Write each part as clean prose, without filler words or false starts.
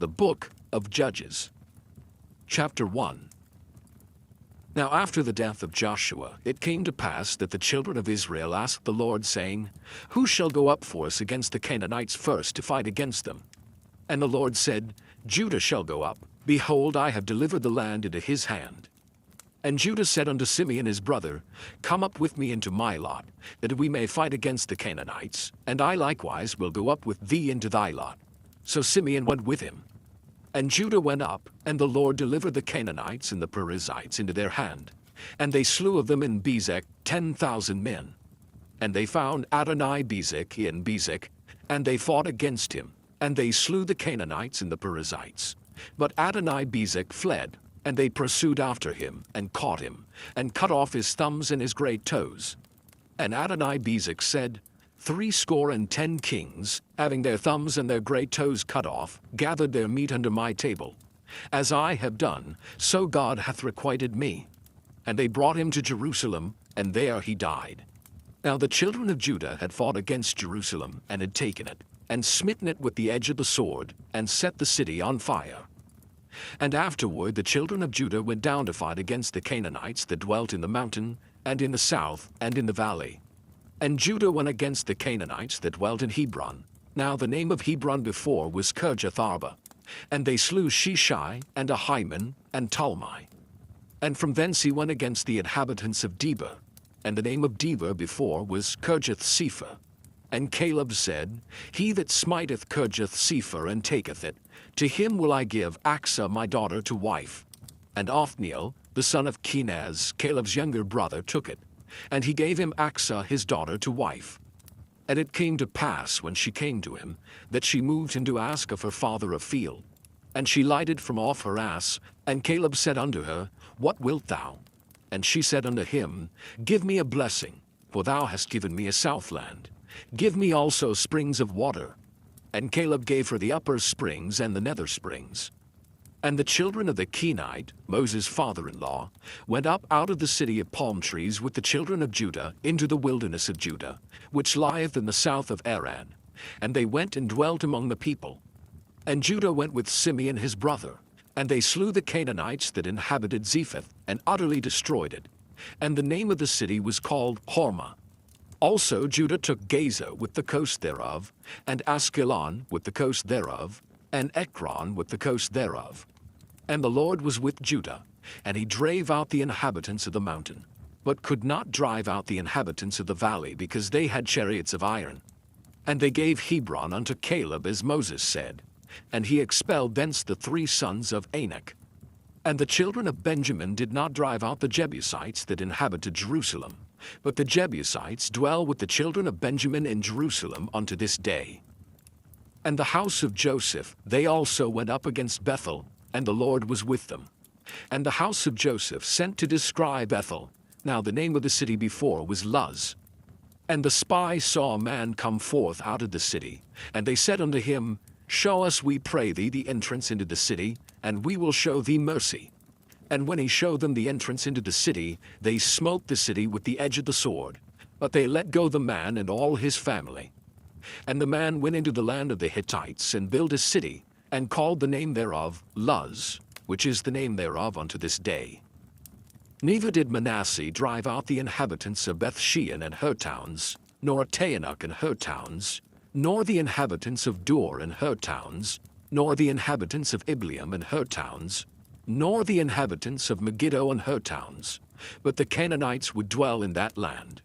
The Book of Judges. Chapter 1. Now after the death of Joshua, it came to pass that the children of Israel asked the Lord, saying, Who shall go up for us against the Canaanites first to fight against them? And the Lord said, Judah shall go up. Behold, I have delivered the land into his hand. And Judah said unto Simeon his brother, Come up with me into my lot, that we may fight against the Canaanites, and I likewise will go up with thee into thy lot. So Simeon went with him. And Judah went up, and the Lord delivered the Canaanites and the Perizzites into their hand. And they slew of them in Bezek 10,000 men. And they found Adoni-Bezek in Bezek, and they fought against him, and they slew the Canaanites and the Perizzites. But Adoni-Bezek fled, and they pursued after him, and caught him, and cut off his thumbs and his great toes. And Adoni-Bezek said, 70 kings, having their thumbs and their great toes cut off, gathered their meat under my table. As I have done, so God hath requited me. And they brought him to Jerusalem, and there he died. Now the children of Judah had fought against Jerusalem, and had taken it, and smitten it with the edge of the sword, and set the city on fire. And afterward the children of Judah went down to fight against the Canaanites that dwelt in the mountain, and in the south, and in the valley. And Judah went against the Canaanites that dwelt in Hebron. Now the name of Hebron before was Kirjath-arba. And they slew Sheshai, and Ahiman, and Talmai. And from thence he went against the inhabitants of Deborah. And the name of Deborah before was Kirjath-sepher. And Caleb said, He that smiteth Kirjath-sepher and taketh it, to him will I give Achsah my daughter to wife. And Othniel, the son of Kenaz, Caleb's younger brother, took it. And he gave him Achsah his daughter to wife. And it came to pass, when she came to him, that she moved him to ask of her father a field. And she lighted from off her ass, and Caleb said unto her, What wilt thou? And she said unto him, Give me a blessing, for thou hast given me a southland. Give me also springs of water. And Caleb gave her the upper springs and the nether springs. And the children of the Kenite, Moses' father-in-law, went up out of the city of palm trees with the children of Judah into the wilderness of Judah, which lieth in the south of Aran. And they went and dwelt among the people. And Judah went with Simeon his brother, and they slew the Canaanites that inhabited Zephath, and utterly destroyed it. And the name of the city was called Hormah. Also Judah took Gaza with the coast thereof, and Askelon with the coast thereof, and Ekron with the coast thereof. And the Lord was with Judah, and he drave out the inhabitants of the mountain, but could not drive out the inhabitants of the valley, because they had chariots of iron. And they gave Hebron unto Caleb, as Moses said, and he expelled thence the 3 sons of Anak. And the children of Benjamin did not drive out the Jebusites that inhabited Jerusalem, but the Jebusites dwell with the children of Benjamin in Jerusalem unto this day. And the house of Joseph, they also went up against Bethel, and the Lord was with them. And the house of Joseph sent to descry Bethel. Now the name of the city before was Luz. And the spies saw a man come forth out of the city, and they said unto him, Show us, we pray thee, the entrance into the city, and we will show thee mercy. And when he showed them the entrance into the city, they smote the city with the edge of the sword. But they let go the man and all his family. And the man went into the land of the Hittites, and built a city, and called the name thereof Luz, which is the name thereof unto this day. Neither did Manasseh drive out the inhabitants of Bethshean and her towns, nor Taanach and her towns, nor the inhabitants of Dor and her towns, nor the inhabitants of Ibleam and her towns, nor the inhabitants of Megiddo and her towns, but the Canaanites would dwell in that land.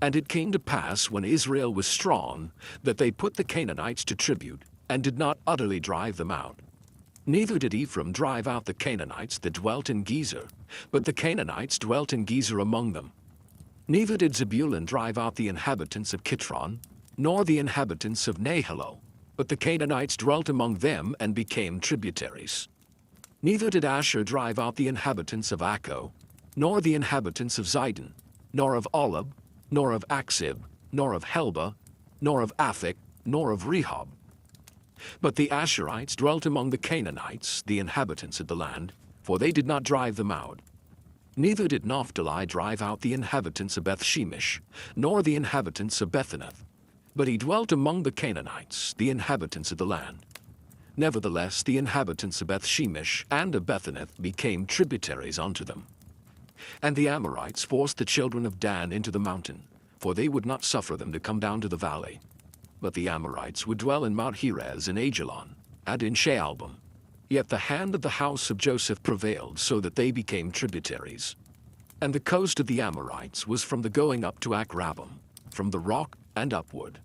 And it came to pass, when Israel was strong, that they put the Canaanites to tribute, and did not utterly drive them out. Neither did Ephraim drive out the Canaanites that dwelt in Gezer, but the Canaanites dwelt in Gezer among them. Neither did Zebulun drive out the inhabitants of Kitron, nor the inhabitants of Nahalol, but the Canaanites dwelt among them and became tributaries. Neither did Asher drive out the inhabitants of Acco, nor the inhabitants of Zidon, nor of Olab, nor of Achzib, nor of Helba, nor of Aphik, nor of Rehob. But the Asherites dwelt among the Canaanites, the inhabitants of the land, for they did not drive them out. Neither did Naphtali drive out the inhabitants of Bethshemesh, nor the inhabitants of Bethanath, but he dwelt among the Canaanites, the inhabitants of the land. Nevertheless, the inhabitants of Beth-shemesh and of Bethanath became tributaries unto them. And the Amorites forced the children of Dan into the mountain, for they would not suffer them to come down to the valley. But the Amorites would dwell in Mount Heres and Ajalon, and in Shaalbim. Yet the hand of the house of Joseph prevailed, so that they became tributaries. And the coast of the Amorites was from the going up to Akrabbim, from the rock and upward.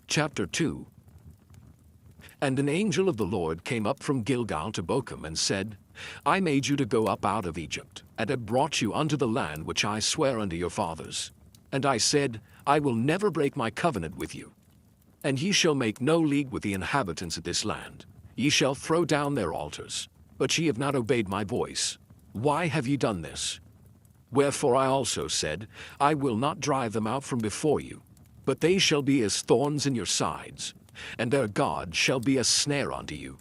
Chapter 2. And an angel of the Lord came up from Gilgal to Bochum, and said, I made you to go up out of Egypt, and have brought you unto the land which I sware unto your fathers. And I said, I will never break my covenant with you. And ye shall make no league with the inhabitants of this land. Ye shall throw down their altars. But ye have not obeyed my voice. Why have ye done this? Wherefore I also said, I will not drive them out from before you, but they shall be as thorns in your sides, and their God shall be a snare unto you.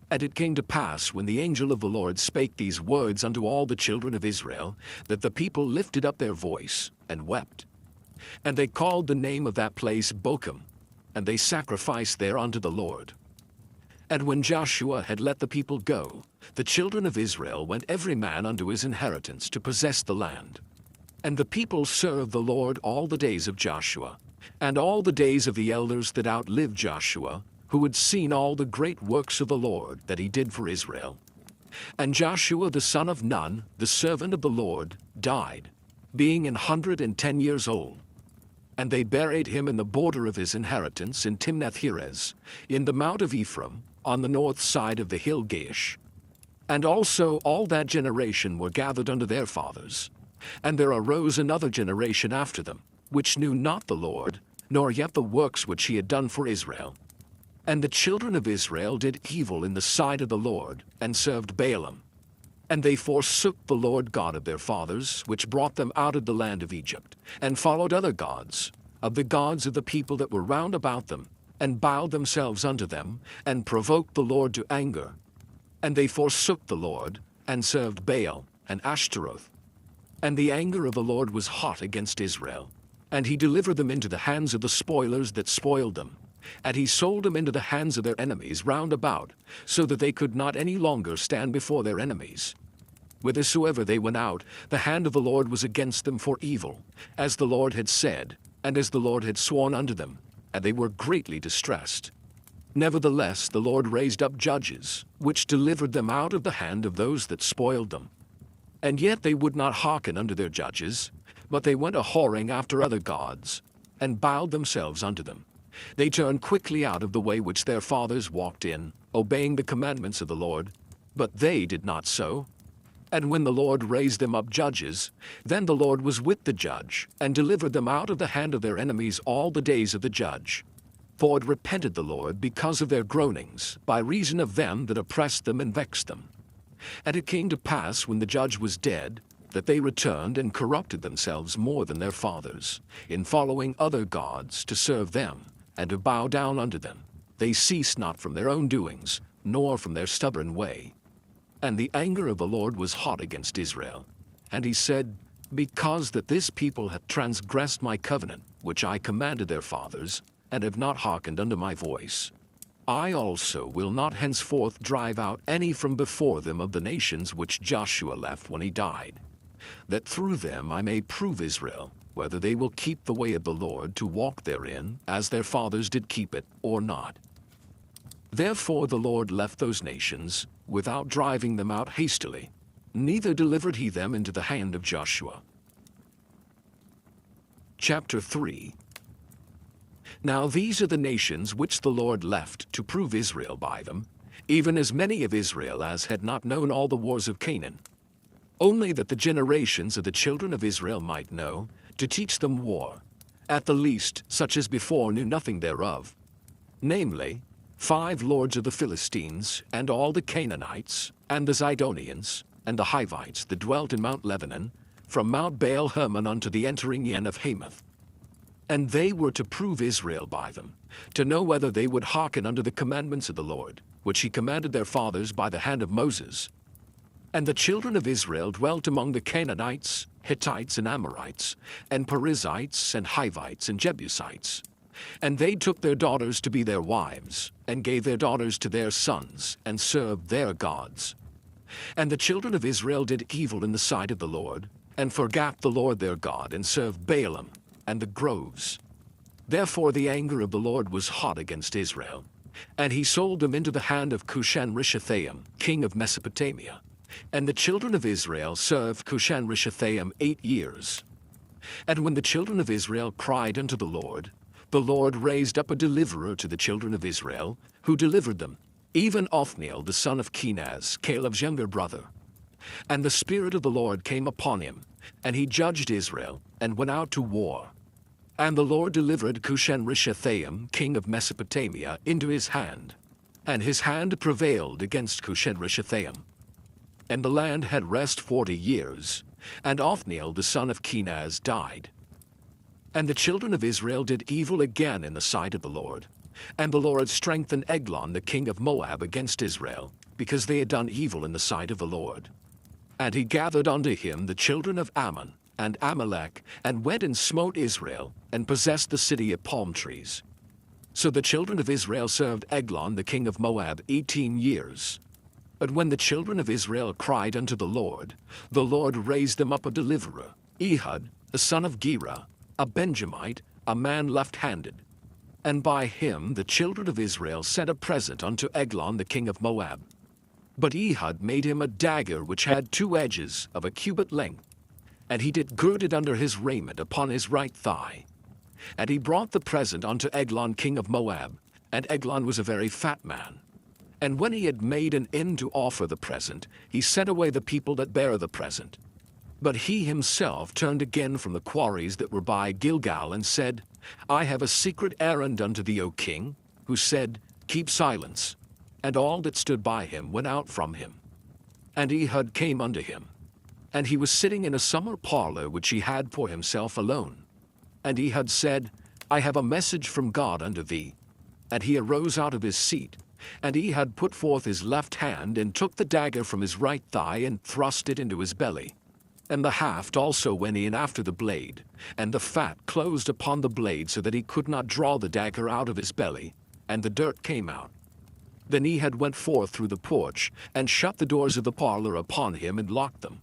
And it came to pass, when the angel of the Lord spake these words unto all the children of Israel, that the people lifted up their voice, and wept. And they called the name of that place Bochum, and they sacrificed there unto the Lord. And when Joshua had let the people go, the children of Israel went every man unto his inheritance to possess the land. And the people served the Lord all the days of Joshua, and all the days of the elders that outlived Joshua, who had seen all the great works of the Lord that he did for Israel. And Joshua the son of Nun, the servant of the Lord, died, being 110 years old. And they buried him in the border of his inheritance in Timnath-Heres, in the mount of Ephraim, on the north side of the hill Gaish. And also all that generation were gathered unto their fathers. And there arose another generation after them, which knew not the Lord, nor yet the works which he had done for Israel. And the children of Israel did evil in the sight of the Lord, and served Baalim. And they forsook the Lord God of their fathers, which brought them out of the land of Egypt, and followed other gods, of the gods of the people that were round about them, and bowed themselves unto them, and provoked the Lord to anger. And they forsook the Lord, and served Baal and Ashtaroth. And the anger of the Lord was hot against Israel, and he delivered them into the hands of the spoilers that spoiled them. And he sold them into the hands of their enemies round about, so that they could not any longer stand before their enemies. Whithersoever they went out, the hand of the Lord was against them for evil, as the Lord had said, and as the Lord had sworn unto them, and they were greatly distressed. Nevertheless the Lord raised up judges, which delivered them out of the hand of those that spoiled them. And yet they would not hearken unto their judges, but they went a-whoring after other gods, and bowed themselves unto them. They turned quickly out of the way which their fathers walked in, obeying the commandments of the Lord, but they did not so. And when the Lord raised them up judges, then the Lord was with the judge, and delivered them out of the hand of their enemies all the days of the judge. For it repented the Lord because of their groanings, by reason of them that oppressed them and vexed them. And it came to pass, when the judge was dead, that they returned and corrupted themselves more than their fathers, in following other gods to serve them, and to bow down unto them. They ceased not from their own doings, nor from their stubborn way. And the anger of the Lord was hot against Israel. And he said, Because that this people hath transgressed my covenant, which I commanded their fathers, and have not hearkened unto my voice, I also will not henceforth drive out any from before them of the nations which Joshua left when he died, that through them I may prove Israel, whether they will keep the way of the Lord to walk therein, as their fathers did keep it, or not. Therefore the Lord left those nations, without driving them out hastily, neither delivered he them into the hand of Joshua. Chapter 3. Now these are the nations which the Lord left to prove Israel by them, even as many of Israel as had not known all the wars of Canaan, only that the generations of the children of Israel might know, to teach them war, at the least such as before knew nothing thereof, namely, 5 lords of the Philistines, and all the Canaanites, and the Zidonians, and the Hivites that dwelt in Mount Lebanon, from Mount Baal Hermon unto the entering in of Hamath. And they were to prove Israel by them, to know whether they would hearken unto the commandments of the Lord, which he commanded their fathers by the hand of Moses. And the children of Israel dwelt among the Canaanites, Hittites, and Amorites, and Perizzites, and Hivites, and Jebusites. And they took their daughters to be their wives, and gave their daughters to their sons, and served their gods. And the children of Israel did evil in the sight of the Lord, and forgat the Lord their God, and served Baalim and the groves. Therefore the anger of the Lord was hot against Israel, and he sold them into the hand of Cushan-Rishathaim, king of Mesopotamia. And the children of Israel served Cushan-Rishathaim 8 years. And when the children of Israel cried unto the Lord raised up a deliverer to the children of Israel, who delivered them, even Othniel the son of Kenaz, Caleb's younger brother. And the Spirit of the Lord came upon him, and he judged Israel, and went out to war. And the Lord delivered Cushan-Rishathaim, king of Mesopotamia, into his hand. And his hand prevailed against Cushan-Rishathaim. And the land had rest 40 years, and Othniel the son of Kenaz died. And the children of Israel did evil again in the sight of the Lord. And the Lord strengthened Eglon the king of Moab against Israel, because they had done evil in the sight of the Lord. And he gathered unto him the children of Ammon and Amalek, and went and smote Israel, and possessed the city of palm trees. So the children of Israel served Eglon the king of Moab 18 years. But when the children of Israel cried unto the Lord raised them up a deliverer, Ehud the son of Gera, a Benjamite, a man left-handed. And by him the children of Israel sent a present unto Eglon the king of Moab. But Ehud made him a dagger which had 2 edges of a cubit length, and he did gird it under his raiment upon his right thigh. And he brought the present unto Eglon king of Moab, and Eglon was a very fat man. And when he had made an end to offer the present, he sent away the people that bare the present. But he himself turned again from the quarries that were by Gilgal, and said, I have a secret errand unto thee, O king, who said, Keep silence. And all that stood by him went out from him. And Ehud came unto him. And he was sitting in a summer parlor which he had for himself alone. And Ehud said, I have a message from God unto thee. And he arose out of his seat. And Ehud put forth his left hand, and took the dagger from his right thigh, and thrust it into his belly. And the haft also went in after the blade, and the fat closed upon the blade, so that he could not draw the dagger out of his belly, and the dirt came out. Then Ehud went forth through the porch, and shut the doors of the parlor upon him, and locked them.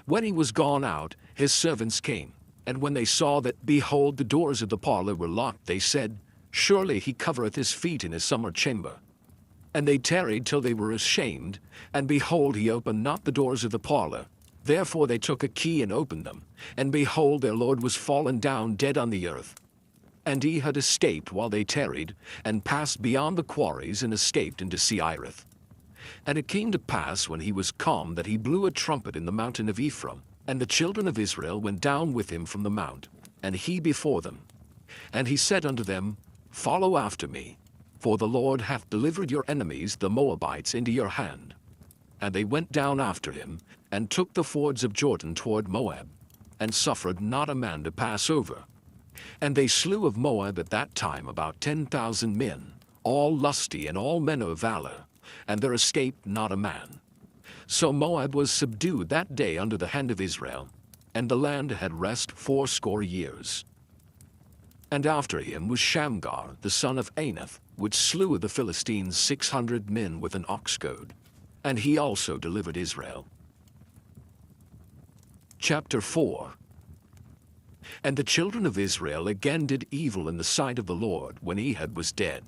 When he was gone out, his servants came, and when they saw that, behold, the doors of the parlor were locked, they said, Surely he covereth his feet in his summer chamber. And they tarried till they were ashamed, and behold, he opened not the doors of the parlor. Therefore they took a key and opened them, and behold, their lord was fallen down dead on the earth. And Ehud escaped while they tarried, and passed beyond the quarries, and escaped into Seirith. And it came to pass, when he was come, that he blew a trumpet in the mountain of Ephraim, and the children of Israel went down with him from the mount, and he before them. And he said unto them, Follow after me, for the Lord hath delivered your enemies the Moabites into your hand. And they went down after him, and took the fords of Jordan toward Moab, and suffered not a man to pass over. And they slew of Moab at that time about 10,000 men, all lusty and all men of valor, and there escaped not a man. So Moab was subdued that day under the hand of Israel, and the land had rest 80 years. And after him was Shamgar the son of Anath, which slew the Philistines 600 men with an ox goad, and he also delivered Israel. Chapter 4. And the children of Israel again did evil in the sight of the Lord when Ehud was dead.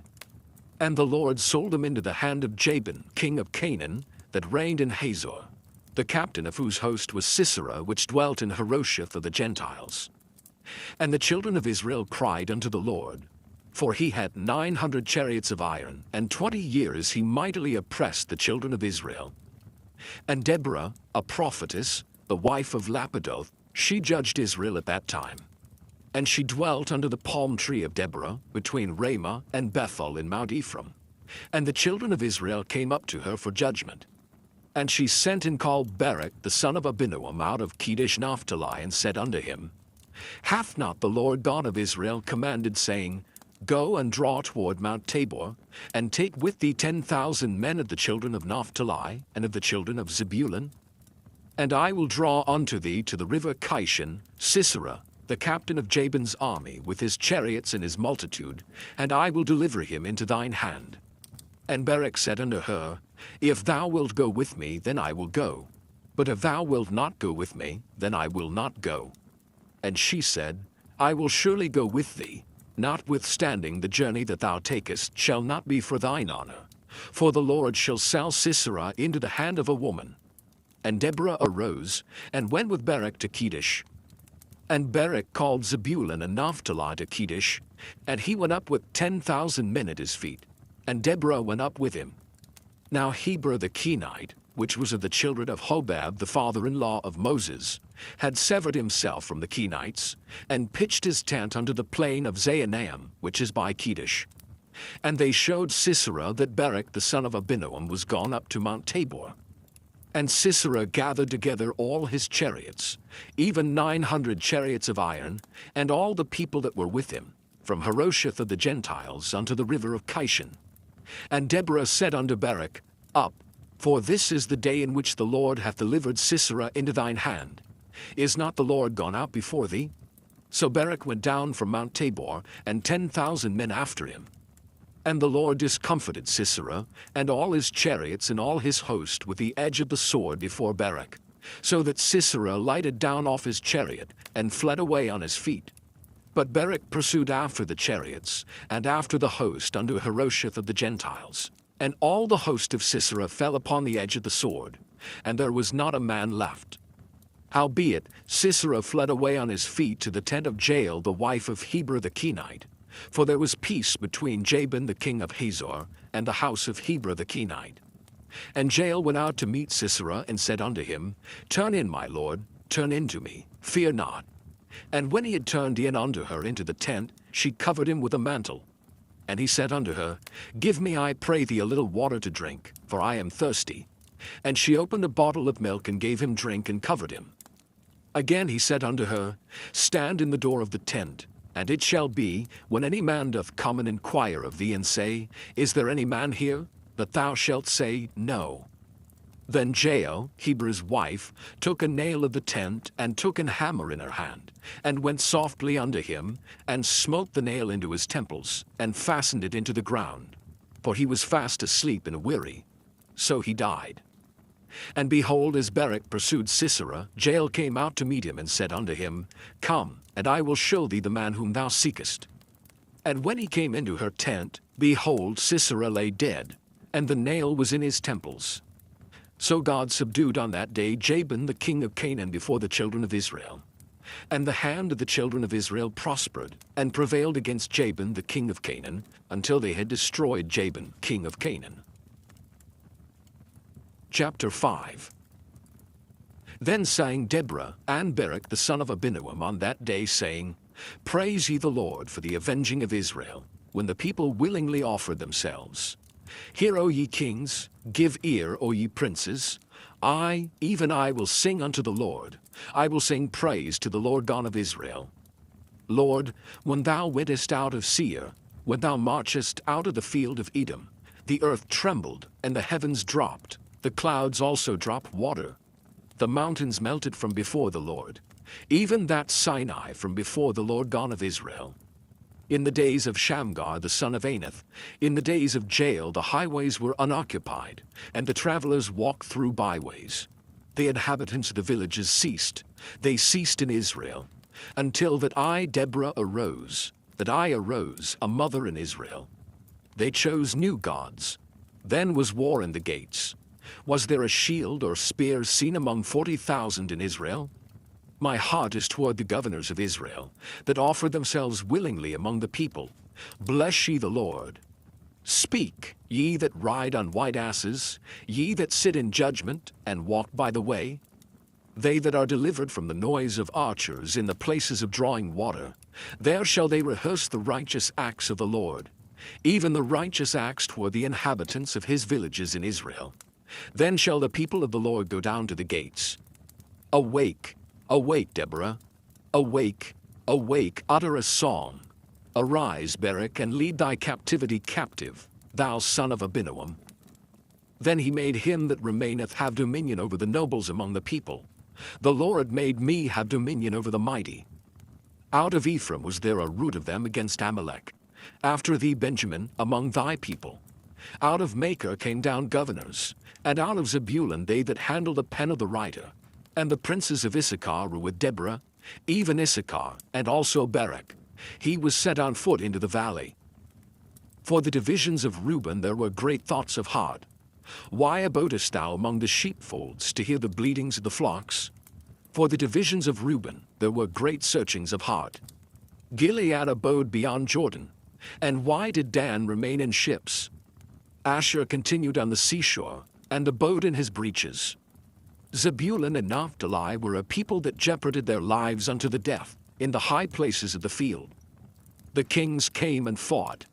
And the Lord sold them into the hand of Jabin, king of Canaan, that reigned in Hazor, the captain of whose host was Sisera, which dwelt in Harosheth of the Gentiles. And the children of Israel cried unto the Lord, for he had 900 chariots of iron, and 20 years he mightily oppressed the children of Israel. And Deborah, a prophetess, the wife of Lapidoth, she judged Israel at that time. And she dwelt under the palm tree of Deborah, between Ramah and Bethel in Mount Ephraim. And the children of Israel came up to her for judgment. And she sent and called Barak the son of Abinoam out of Kedesh Naphtali, and said unto him, Hath not the Lord God of Israel commanded, saying, Go and draw toward Mount Tabor, and take with thee 10,000 men of the children of Naphtali, and of the children of Zebulun? And I will draw unto thee to the river Kishon, Sisera, the captain of Jabin's army with his chariots and his multitude, and I will deliver him into thine hand. And Barak said unto her, If thou wilt go with me, then I will go. But if thou wilt not go with me, then I will not go. And she said, I will surely go with thee, notwithstanding the journey that thou takest shall not be for thine honor. For the Lord shall sell Sisera into the hand of a woman. And Deborah arose, and went with Barak to Kedesh. And Barak called Zebulun and Naphtali to Kedesh, and he went up with 10,000 men at his feet, and Deborah went up with him. Now Heber the Kenite, which was of the children of Hobab the father-in-law of Moses, had severed himself from the Kenites, and pitched his tent unto the plain of Zaanaim, which is by Kedesh. And they showed Sisera that Barak the son of Abinoam was gone up to Mount Tabor. And Sisera gathered together all his chariots, even 900 chariots of iron, and all the people that were with him, from Harosheth of the Gentiles unto the river of Kishon. And Deborah said unto Barak, Up, for this is the day in which the Lord hath delivered Sisera into thine hand. Is not the Lord gone out before thee? So Barak went down from Mount Tabor, and 10,000 men after him. And the Lord discomfited Sisera, and all his chariots and all his host with the edge of the sword before Barak, so that Sisera lighted down off his chariot, and fled away on his feet. But Barak pursued after the chariots, and after the host unto Harosheth of the Gentiles. And all the host of Sisera fell upon the edge of the sword, and there was not a man left. Howbeit Sisera fled away on his feet to the tent of Jael the wife of Heber the Kenite, for there was peace between Jabin the king of Hazor and the house of Heber the Kenite. And Jael went out to meet Sisera, and said unto him, Turn in, my lord, turn in to me, fear not. And when he had turned in unto her into the tent, she covered him with a mantle. And he said unto her, Give me, I pray thee, a little water to drink, for I am thirsty. And she opened a bottle of milk, and gave him drink, and covered him. Again he said unto her, Stand in the door of the tent. And it shall be, when any man doth come and inquire of thee, and say, Is there any man here? That thou shalt say, No. Then Jael, Heber's wife, took a nail of the tent, and took an hammer in her hand, and went softly unto him, and smote the nail into his temples, and fastened it into the ground. For he was fast asleep and weary. So he died. And behold, as Barak pursued Sisera, Jael came out to meet him, and said unto him, Come, and I will show thee the man whom thou seekest. And when he came into her tent, behold, Sisera lay dead, and the nail was in his temples. So God subdued on that day Jabin the king of Canaan before the children of Israel. And the hand of the children of Israel prospered, and prevailed against Jabin the king of Canaan, until they had destroyed Jabin king of Canaan. Chapter 5. Then sang Deborah and Barak the son of Abinoam on that day, saying, Praise ye the Lord for the avenging of Israel, when the people willingly offered themselves. Hear, O ye kings, give ear, O ye princes. I, even I, will sing unto the Lord. I will sing praise to the Lord God of Israel. Lord, when thou wentest out of Seir, when thou marchest out of the field of Edom, the earth trembled, and the heavens dropped. The clouds also dropped water. The mountains melted from before the Lord, even that Sinai from before the Lord God of Israel. In the days of Shamgar the son of Anath, in the days of Jael, the highways were unoccupied, and the travelers walked through byways. The inhabitants of the villages ceased. They ceased in Israel, until that I, Deborah, arose, a mother in Israel. They chose new gods. Then was war in the gates. Was there a shield or spear seen among 40,000 in Israel? My heart is toward the governors of Israel, that offer themselves willingly among the people. Bless ye the Lord. Speak, ye that ride on white asses, ye that sit in judgment, and walk by the way. They that are delivered from the noise of archers in the places of drawing water, there shall they rehearse the righteous acts of the Lord, even the righteous acts toward the inhabitants of his villages in Israel. Then shall the people of the Lord go down to the gates. Awake, awake, Deborah. Awake, awake, utter a song. Arise, Barak, and lead thy captivity captive, thou son of Abinoam. Then he made him that remaineth have dominion over the nobles among the people. The Lord made me have dominion over the mighty. Out of Ephraim was there a root of them against Amalek. After thee, Benjamin, among thy people. Out of Machir came down governors, and out of Zebulun they that handle the pen of the writer. And the princes of Issachar were with Deborah, even Issachar, and also Barak. He was set on foot into the valley. For the divisions of Reuben there were great thoughts of heart. Why abodest thou among the sheepfolds to hear the bleatings of the flocks? For the divisions of Reuben there were great searchings of heart. Gilead abode beyond Jordan, and why did Dan remain in ships? Asher continued on the seashore, and abode in his breaches. Zebulun and Naphtali were a people that jeoparded their lives unto the death, in the high places of the field. The kings came and fought.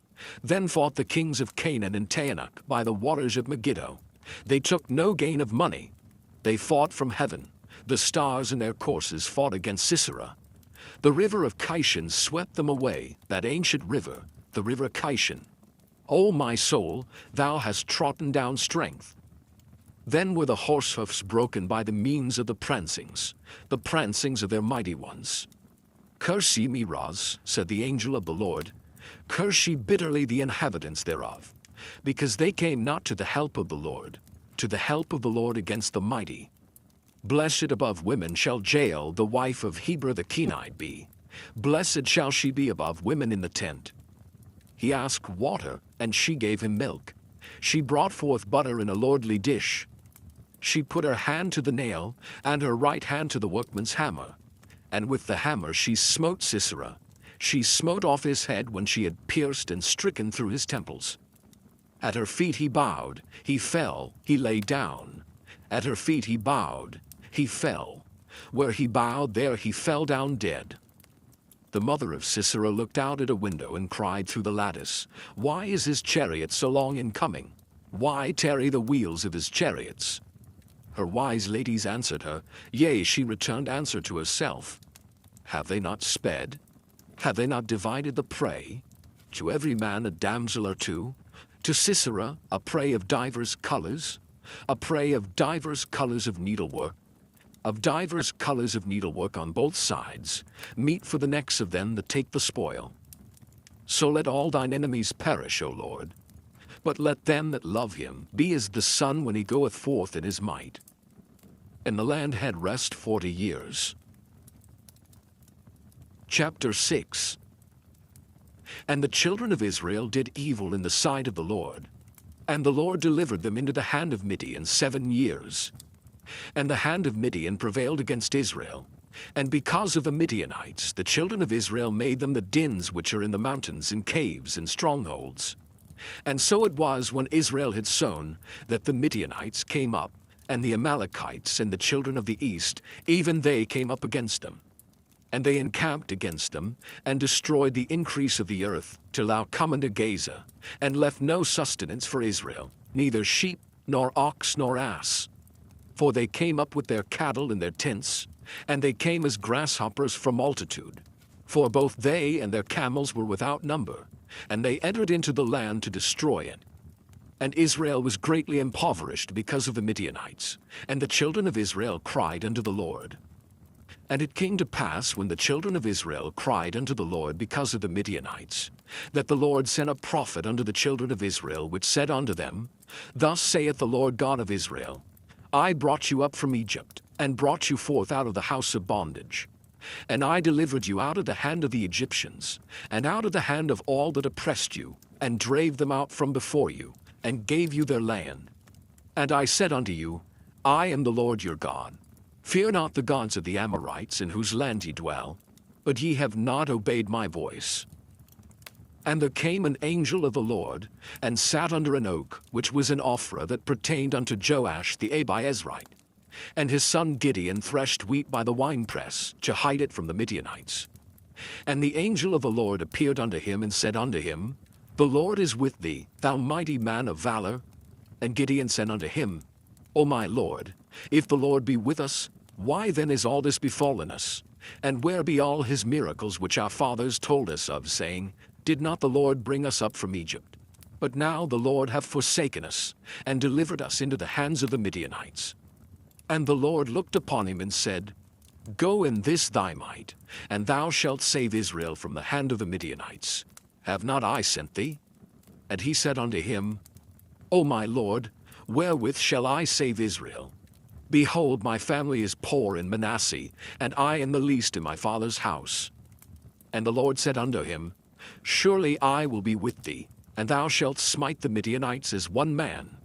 Then fought the kings of Canaan and Taanach by the waters of Megiddo. They took no gain of money. They fought from heaven. The stars in their courses fought against Sisera. The river of Kishon swept them away, that ancient river, the river Kishon. O my soul, thou hast trodden down strength. Then were the horse hoofs broken by the means of the prancings of their mighty ones. Curse ye Meroz, said the angel of the Lord. Curse ye bitterly the inhabitants thereof, because they came not to the help of the Lord against the mighty. Blessed above women shall Jael, the wife of Heber the Kenite, be. Blessed shall she be above women in the tent. He asked water, and she gave him milk. She brought forth butter in a lordly dish. She put her hand to the nail, and her right hand to the workman's hammer. And with the hammer she smote Sisera. She smote off his head when she had pierced and stricken through his temples. At her feet he bowed, he fell, he lay down. At her feet he bowed, he fell. Where he bowed, there he fell down dead. The mother of Sisera looked out at a window and cried through the lattice, Why is his chariot so long in coming? Why tarry the wheels of his chariots? Her wise ladies answered her, Yea, she returned answer to herself. Have they not sped? Have they not divided the prey? To every man a damsel or two? To Sisera a prey of divers colors? A prey of divers colors of needlework? Of divers colors of needlework on both sides, meet for the necks of them that take the spoil. So let all thine enemies perish, O Lord. But let them that love him be as the sun when he goeth forth in his might. And the land had rest 40 years. Chapter 6. And the children of Israel did evil in the sight of the Lord. And the Lord delivered them into the hand of Midian 7 years. And the hand of Midian prevailed against Israel. And because of the Midianites, the children of Israel made them the dens which are in the mountains, and caves, and strongholds. And so it was when Israel had sown, that the Midianites came up, and the Amalekites and the children of the east, even they came up against them. And they encamped against them, and destroyed the increase of the earth, till thou come unto Gaza, and left no sustenance for Israel, neither sheep, nor ox, nor ass. For they came up with their cattle in their tents, and they came as grasshoppers from multitude. For both they and their camels were without number, and they entered into the land to destroy it. And Israel was greatly impoverished because of the Midianites, and the children of Israel cried unto the Lord. And it came to pass, when the children of Israel cried unto the Lord because of the Midianites, that the Lord sent a prophet unto the children of Israel, which said unto them, Thus saith the Lord God of Israel, I brought you up from Egypt, and brought you forth out of the house of bondage. And I delivered you out of the hand of the Egyptians, and out of the hand of all that oppressed you, and drave them out from before you, and gave you their land. And I said unto you, I am the Lord your God. Fear not the gods of the Amorites, in whose land ye dwell, but ye have not obeyed my voice. And there came an angel of the Lord, and sat under an oak, which was in Ophrah, that pertained unto Joash the Abiezrite. And his son Gideon threshed wheat by the winepress, to hide it from the Midianites. And the angel of the Lord appeared unto him, and said unto him, The Lord is with thee, thou mighty man of valor. And Gideon said unto him, O my Lord, if the Lord be with us, why then is all this befallen us? And where be all his miracles which our fathers told us of, saying, Did not the Lord bring us up from Egypt? But now the Lord hath forsaken us, and delivered us into the hands of the Midianites. And the Lord looked upon him and said, Go in this thy might, and thou shalt save Israel from the hand of the Midianites. Have not I sent thee? And he said unto him, O my Lord, wherewith shall I save Israel? Behold, my family is poor in Manasseh, and I am the least in my father's house. And the Lord said unto him, Surely I will be with thee, and thou shalt smite the Midianites as one man.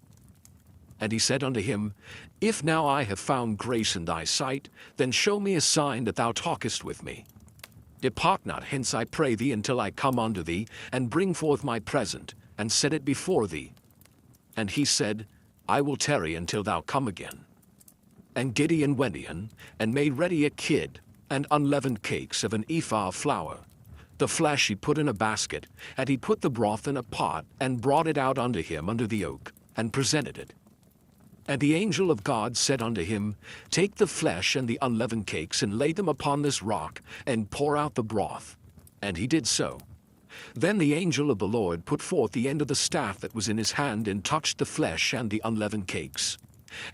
And he said unto him, If now I have found grace in thy sight, then show me a sign that thou talkest with me. Depart not hence, I pray thee, until I come unto thee, and bring forth my present, and set it before thee. And he said, I will tarry until thou come again. And Gideon went in, and made ready a kid, and unleavened cakes of an ephah of flour. The flesh he put in a basket, and he put the broth in a pot, and brought it out unto him under the oak, and presented it. And the angel of God said unto him, Take the flesh and the unleavened cakes, and lay them upon this rock, and pour out the broth. And he did so. Then the angel of the Lord put forth the end of the staff that was in his hand, and touched the flesh and the unleavened cakes.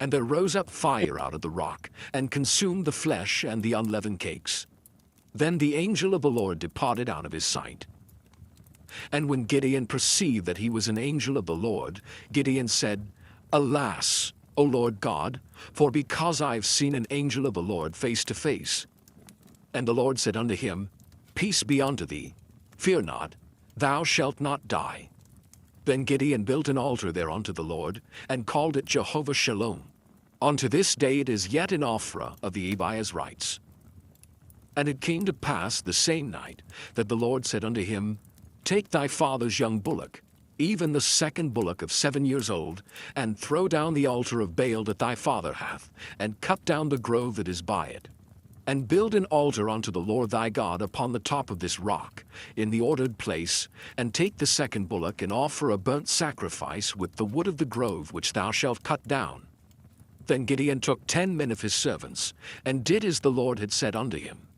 And there rose up fire out of the rock, and consumed the flesh and the unleavened cakes. Then the angel of the Lord departed out of his sight. And when Gideon perceived that he was an angel of the Lord, Gideon said, Alas, O Lord God, for because I have seen an angel of the Lord face to face. And the Lord said unto him, Peace be unto thee. Fear not, thou shalt not die. Then Gideon built an altar there unto the Lord, and called it Jehovah Shalom. Unto this day it is yet in Ophrah of the Israelites. And it came to pass the same night that the Lord said unto him, Take thy father's young bullock, even the second bullock of 7 years old, and throw down the altar of Baal that thy father hath, and cut down the grove that is by it. And build an altar unto the Lord thy God upon the top of this rock, in the ordered place, and take the second bullock, and offer a burnt sacrifice with the wood of the grove which thou shalt cut down. Then Gideon took 10 men of his servants, and did as the Lord had said unto him.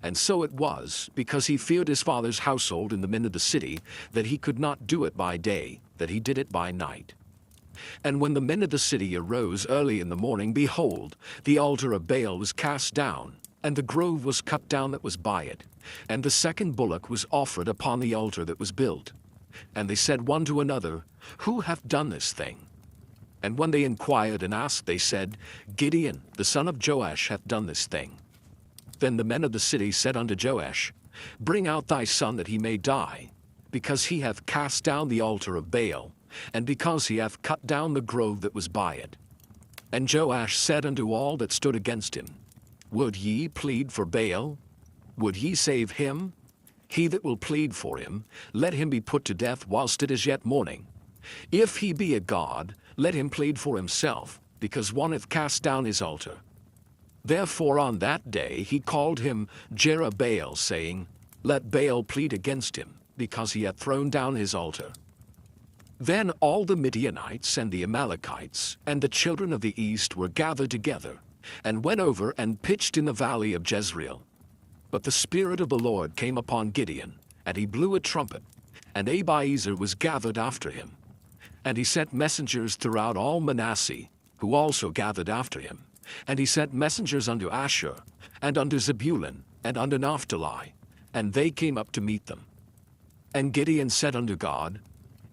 And so it was, because he feared his father's household and the men of the city, that he could not do it by day, that he did it by night. And when the men of the city arose early in the morning, behold, the altar of Baal was cast down, and the grove was cut down that was by it, and the second bullock was offered upon the altar that was built. And they said one to another, Who hath done this thing? And when they inquired and asked, they said, Gideon, the son of Joash, hath done this thing. Then the men of the city said unto Joash, Bring out thy son that he may die, because he hath cast down the altar of Baal, and because he hath cut down the grove that was by it. And Joash said unto all that stood against him, Would ye plead for Baal? Would ye save him? He that will plead for him, let him be put to death whilst it is yet morning. If he be a god, let him plead for himself, because one hath cast down his altar. Therefore on that day he called him Jerubbaal, saying, Let Baal plead against him, because he hath thrown down his altar. Then all the Midianites and the Amalekites and the children of the east were gathered together, and went over and pitched in the valley of Jezreel. But the Spirit of the Lord came upon Gideon, and he blew a trumpet, and Abiezer was gathered after him. And he sent messengers throughout all Manasseh, who also gathered after him. And he sent messengers unto Asher, and unto Zebulun, and unto Naphtali, and they came up to meet them. And Gideon said unto God,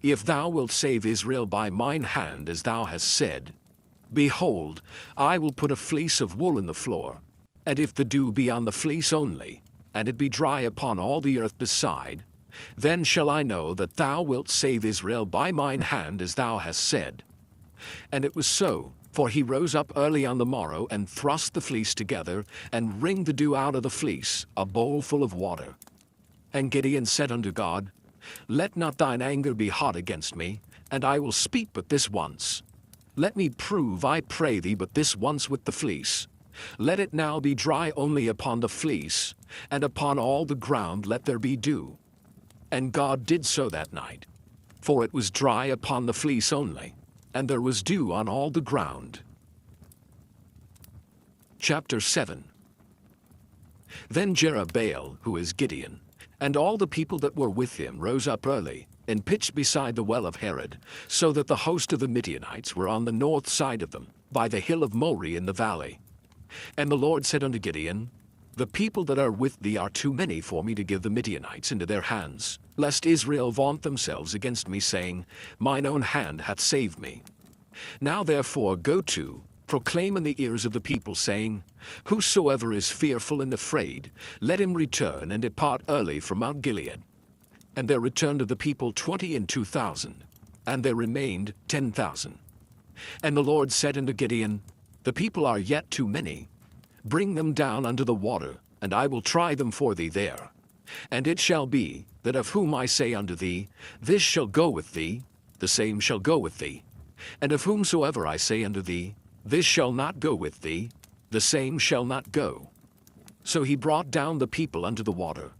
If thou wilt save Israel by mine hand, as thou hast said, behold, I will put a fleece of wool in the floor, and if the dew be on the fleece only, and it be dry upon all the earth beside, then shall I know that thou wilt save Israel by mine hand, as thou hast said. And it was so. For he rose up early on the morrow, and thrust the fleece together, and wringed the dew out of the fleece, a bowl full of water. And Gideon said unto God, Let not thine anger be hot against me, and I will speak but this once. Let me prove, I pray thee, but this once with the fleece. Let it now be dry only upon the fleece, and upon all the ground let there be dew. And God did so that night, for it was dry upon the fleece only, and there was dew on all the ground. Chapter 7. Then Jerubbaal, who is Gideon, and all the people that were with him rose up early, and pitched beside the well of Herod, so that the host of the Midianites were on the north side of them, by the hill of Moreh in the valley. And the Lord said unto Gideon, The people that are with thee are too many for me to give the Midianites into their hands, lest Israel vaunt themselves against me, saying, Mine own hand hath saved me. Now therefore go to, proclaim in the ears of the people, saying, Whosoever is fearful and afraid, let him return and depart early from Mount Gilead. And there returned of the people 22,000, and there remained 10,000. And the Lord said unto Gideon, The people are yet too many. Bring them down unto the water, and I will try them for thee there. And it shall be, that of whom I say unto thee, This shall go with thee, the same shall go with thee. And of whomsoever I say unto thee, This shall not go with thee, the same shall not go. So he brought down the people unto the water.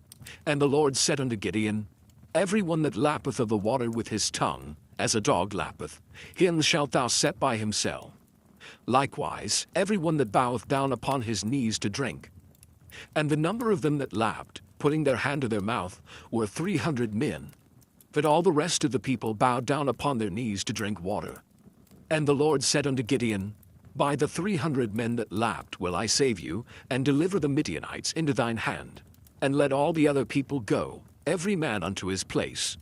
And the Lord said unto Gideon, Every one that lappeth of the water with his tongue, as a dog lappeth, him shalt thou set by himself. Likewise, every one that boweth down upon his knees to drink. And the number of them that lapped, putting their hand to their mouth, were 300 men. But all the rest of the people bowed down upon their knees to drink water. And the Lord said unto Gideon, By the 300 men that lapped will I save you, and deliver the Midianites into thine hand. And let all the other people go, every man unto his place.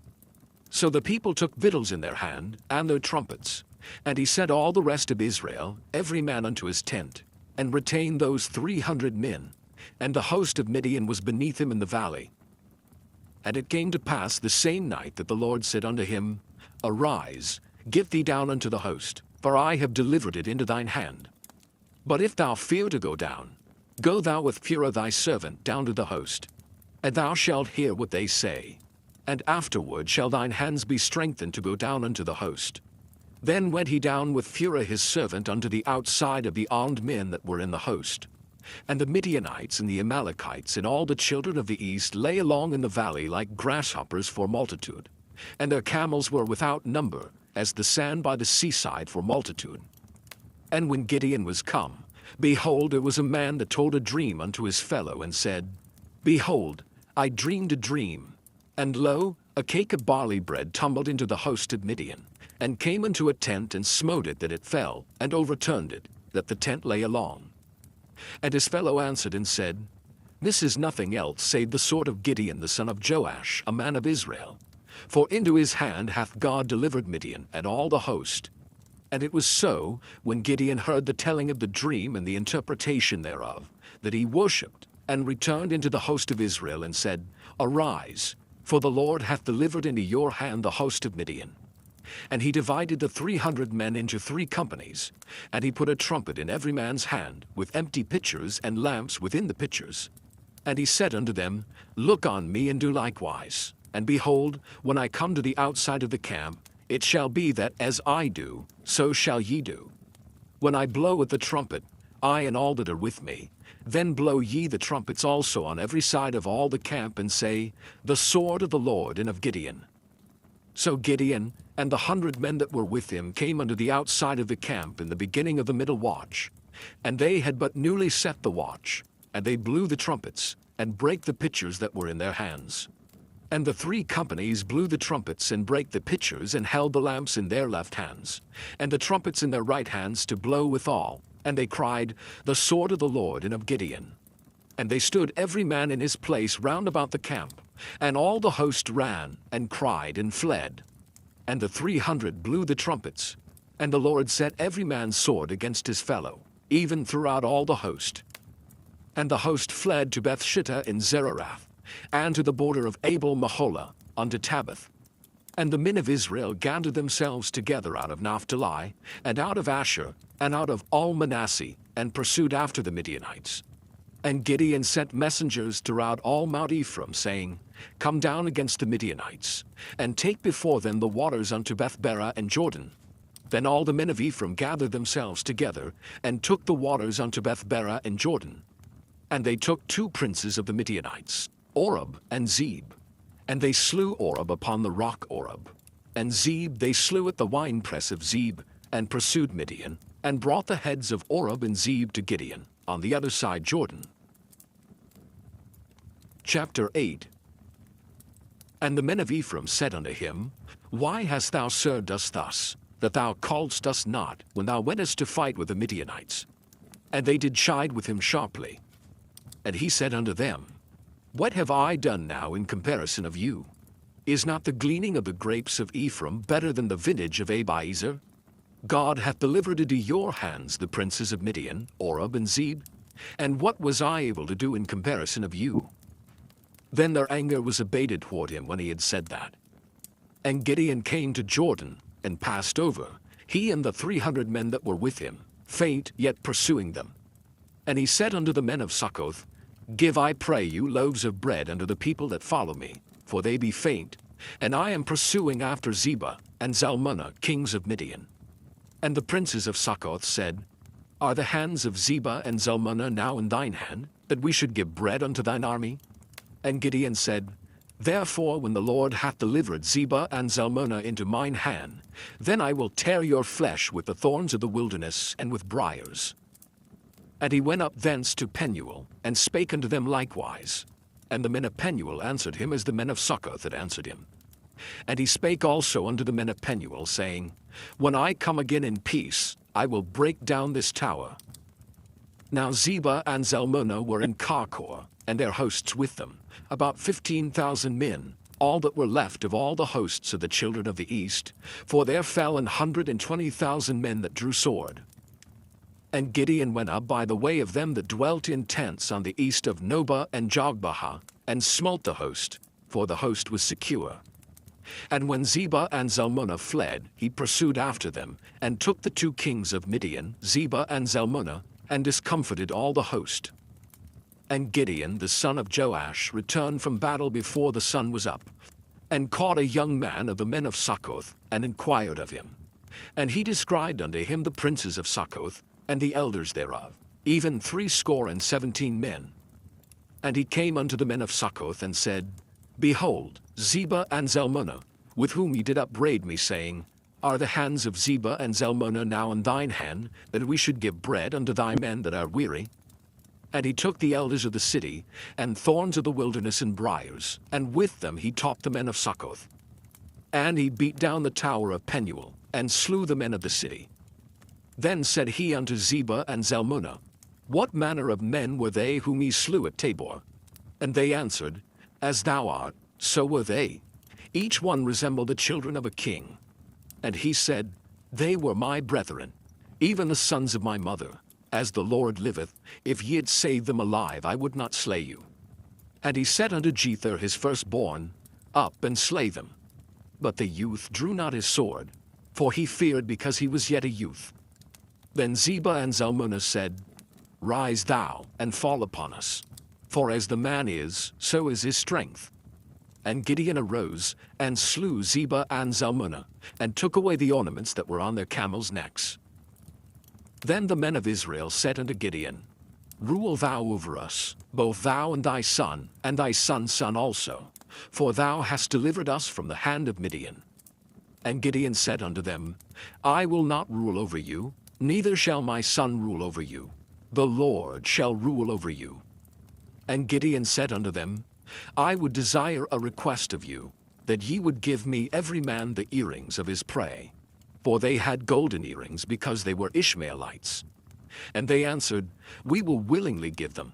So the people took victuals in their hand, and their trumpets. And he sent all the rest of Israel, every man unto his tent, and retained those 300 men. And the host of Midian was beneath him in the valley. And it came to pass the same night that the Lord said unto him, Arise, get thee down unto the host, for I have delivered it into thine hand. But if thou fear to go down, go thou with Purah thy servant down to the host, and thou shalt hear what they say. And afterward shall thine hands be strengthened to go down unto the host. Then went he down with Purah his servant unto the outside of the armed men that were in the host. And the Midianites and the Amalekites and all the children of the east lay along in the valley like grasshoppers for multitude. And their camels were without number, as the sand by the seaside for multitude. And when Gideon was come, behold, there was a man that told a dream unto his fellow, and said, Behold, I dreamed a dream. And lo, a cake of barley bread tumbled into the host of Midian, and came into a tent, and smote it that it fell, and overturned it, that the tent lay along. And his fellow answered and said, This is nothing else save the sword of Gideon the son of Joash, a man of Israel. For into his hand hath God delivered Midian and all the host. And it was so, when Gideon heard the telling of the dream and the interpretation thereof, that he worshipped, and returned into the host of Israel, and said, Arise, for the Lord hath delivered into your hand the host of Midian. And he divided the 300 men into 3 companies, and he put a trumpet in every man's hand, with empty pitchers and lamps within the pitchers. And he said unto them, Look on me, and do likewise. And behold, when I come to the outside of the camp, it shall be that as I do, so shall ye do. When I blow at the trumpet, I and all that are with me, then blow ye the trumpets also on every side of all the camp, and say, The sword of the Lord and of Gideon. So Gideon and the 100 men that were with him came unto the outside of the camp in the beginning of the middle watch. And they had but newly set the watch, and they blew the trumpets, and brake the pitchers that were in their hands. And the 3 companies blew the trumpets, and brake the pitchers, and held the lamps in their left hands, and the trumpets in their right hands to blow withal. And they cried, The sword of the Lord and of Gideon. And they stood every man in his place round about the camp, and all the host ran, and cried, and fled. And the 300 blew the trumpets, and the Lord set every man's sword against his fellow, even throughout all the host. And the host fled to Bethshittah in Zererath, and to the border of Abel-Meholah, unto Tabbath. And the men of Israel gathered themselves together out of Naphtali, and out of Asher, and out of all Manasseh, and pursued after the Midianites. And Gideon sent messengers throughout all Mount Ephraim, saying, Come down against the Midianites, and take before them the waters unto Bethbara and Jordan. Then all the men of Ephraim gathered themselves together, and took the waters unto Bethbara and Jordan. And they took 2 princes of the Midianites, Oreb and Zeb. And they slew Oreb upon the rock Oreb. And Zeb they slew at the winepress of Zeb, and pursued Midian, and brought the heads of Oreb and Zeb to Gideon, on the other side Jordan. Chapter 8. And the men of Ephraim said unto him, Why hast thou served us thus, that thou calledst us not, when thou wentest to fight with the Midianites? And they did chide with him sharply. And he said unto them, What have I done now in comparison of you? Is not the gleaning of the grapes of Ephraim better than the vintage of Abiezer? God hath delivered into your hands the princes of Midian, Oreb and Zeb. And what was I able to do in comparison of you? Then their anger was abated toward him when he had said that. And Gideon came to Jordan, and passed over, he and the 300 men that were with him, faint yet pursuing them. And he said unto the men of Succoth, Give, I pray you, loaves of bread unto the people that follow me, for they be faint, and I am pursuing after Zebah and Zalmunna, kings of Midian. And the princes of Succoth said, Are the hands of Zebah and Zalmunna now in thine hand, that we should give bread unto thine army? And Gideon said, Therefore when the Lord hath delivered Zebah and Zalmunna into mine hand, then I will tear your flesh with the thorns of the wilderness and with briars. And he went up thence to Penuel, and spake unto them likewise. And the men of Penuel answered him as the men of Succoth had answered him. And he spake also unto the men of Penuel, saying, When I come again in peace, I will break down this tower. Now Zebah and Zalmunna were in Karkor, and their hosts with them, about 15,000 men, all that were left of all the hosts of the children of the east, for there fell 120,000 men that drew sword. And Gideon went up by the way of them that dwelt in tents on the east of Nobah and Jogbehah, and smote the host, for the host was secure. And when Zebah and Zalmunna fled, he pursued after them, and took the 2 kings of Midian, Zebah and Zalmunna, and discomfited all the host. And Gideon the son of Joash returned from battle before the sun was up, and caught a young man of the men of Succoth, and inquired of him. And he described unto him the princes of Succoth, and the elders thereof, even 70 men. And he came unto the men of Succoth, and said, Behold, Zebah and Zalmunna, with whom ye did upbraid me, saying, Are the hands of Zebah and Zalmunna now in thine hand, that we should give bread unto thy men that are weary? And he took the elders of the city, and thorns of the wilderness and briars, and with them he taught the men of Succoth. And he beat down the tower of Penuel, and slew the men of the city. Then said he unto Zebah and Zalmunna, What manner of men were they whom ye slew at Tabor? And they answered, As thou art, so were they. Each one resembled the children of a king. And he said, They were my brethren, even the sons of my mother. As the Lord liveth, if ye had saved them alive, I would not slay you. And he said unto Jether his firstborn, Up and slay them. But the youth drew not his sword, for he feared because he was yet a youth. Then Zebah and Zalmunna said, Rise thou, and fall upon us. For as the man is, so is his strength. And Gideon arose, and slew Zebah and Zalmunna, and took away the ornaments that were on their camels' necks. Then the men of Israel said unto Gideon, Rule thou over us, both thou and thy son's son also, for thou hast delivered us from the hand of Midian. And Gideon said unto them, I will not rule over you, neither shall my son rule over you. The Lord shall rule over you. And Gideon said unto them, I would desire a request of you, that ye would give me every man the earrings of his prey. For they had golden earrings, because they were Ishmaelites. And they answered, We will willingly give them.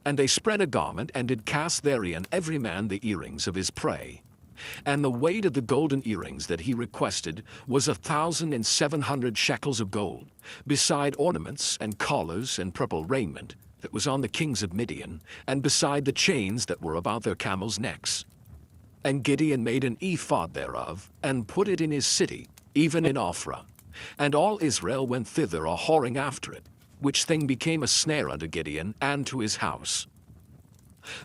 And they spread a garment, and did cast therein every man the earrings of his prey. And the weight of the golden earrings that he requested was 1,700 shekels of gold, beside ornaments and collars and purple raiment that was on the kings of Midian, and beside the chains that were about their camels' necks. And Gideon made an ephod thereof, and put it in his city, even in Ophrah. And all Israel went thither a whoring after it, which thing became a snare unto Gideon and to his house.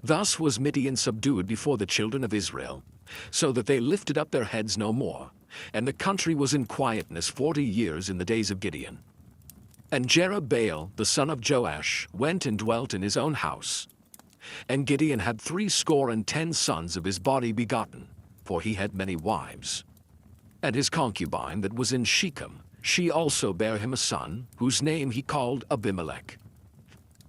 Thus was Midian subdued before the children of Israel, so that they lifted up their heads no more, and the country was in quietness 40 years in the days of Gideon. And Jerubbaal the son of Joash went and dwelt in his own house. And Gideon had 70 sons of his body begotten, for he had many wives. And his concubine that was in Shechem, she also bare him a son, whose name he called Abimelech.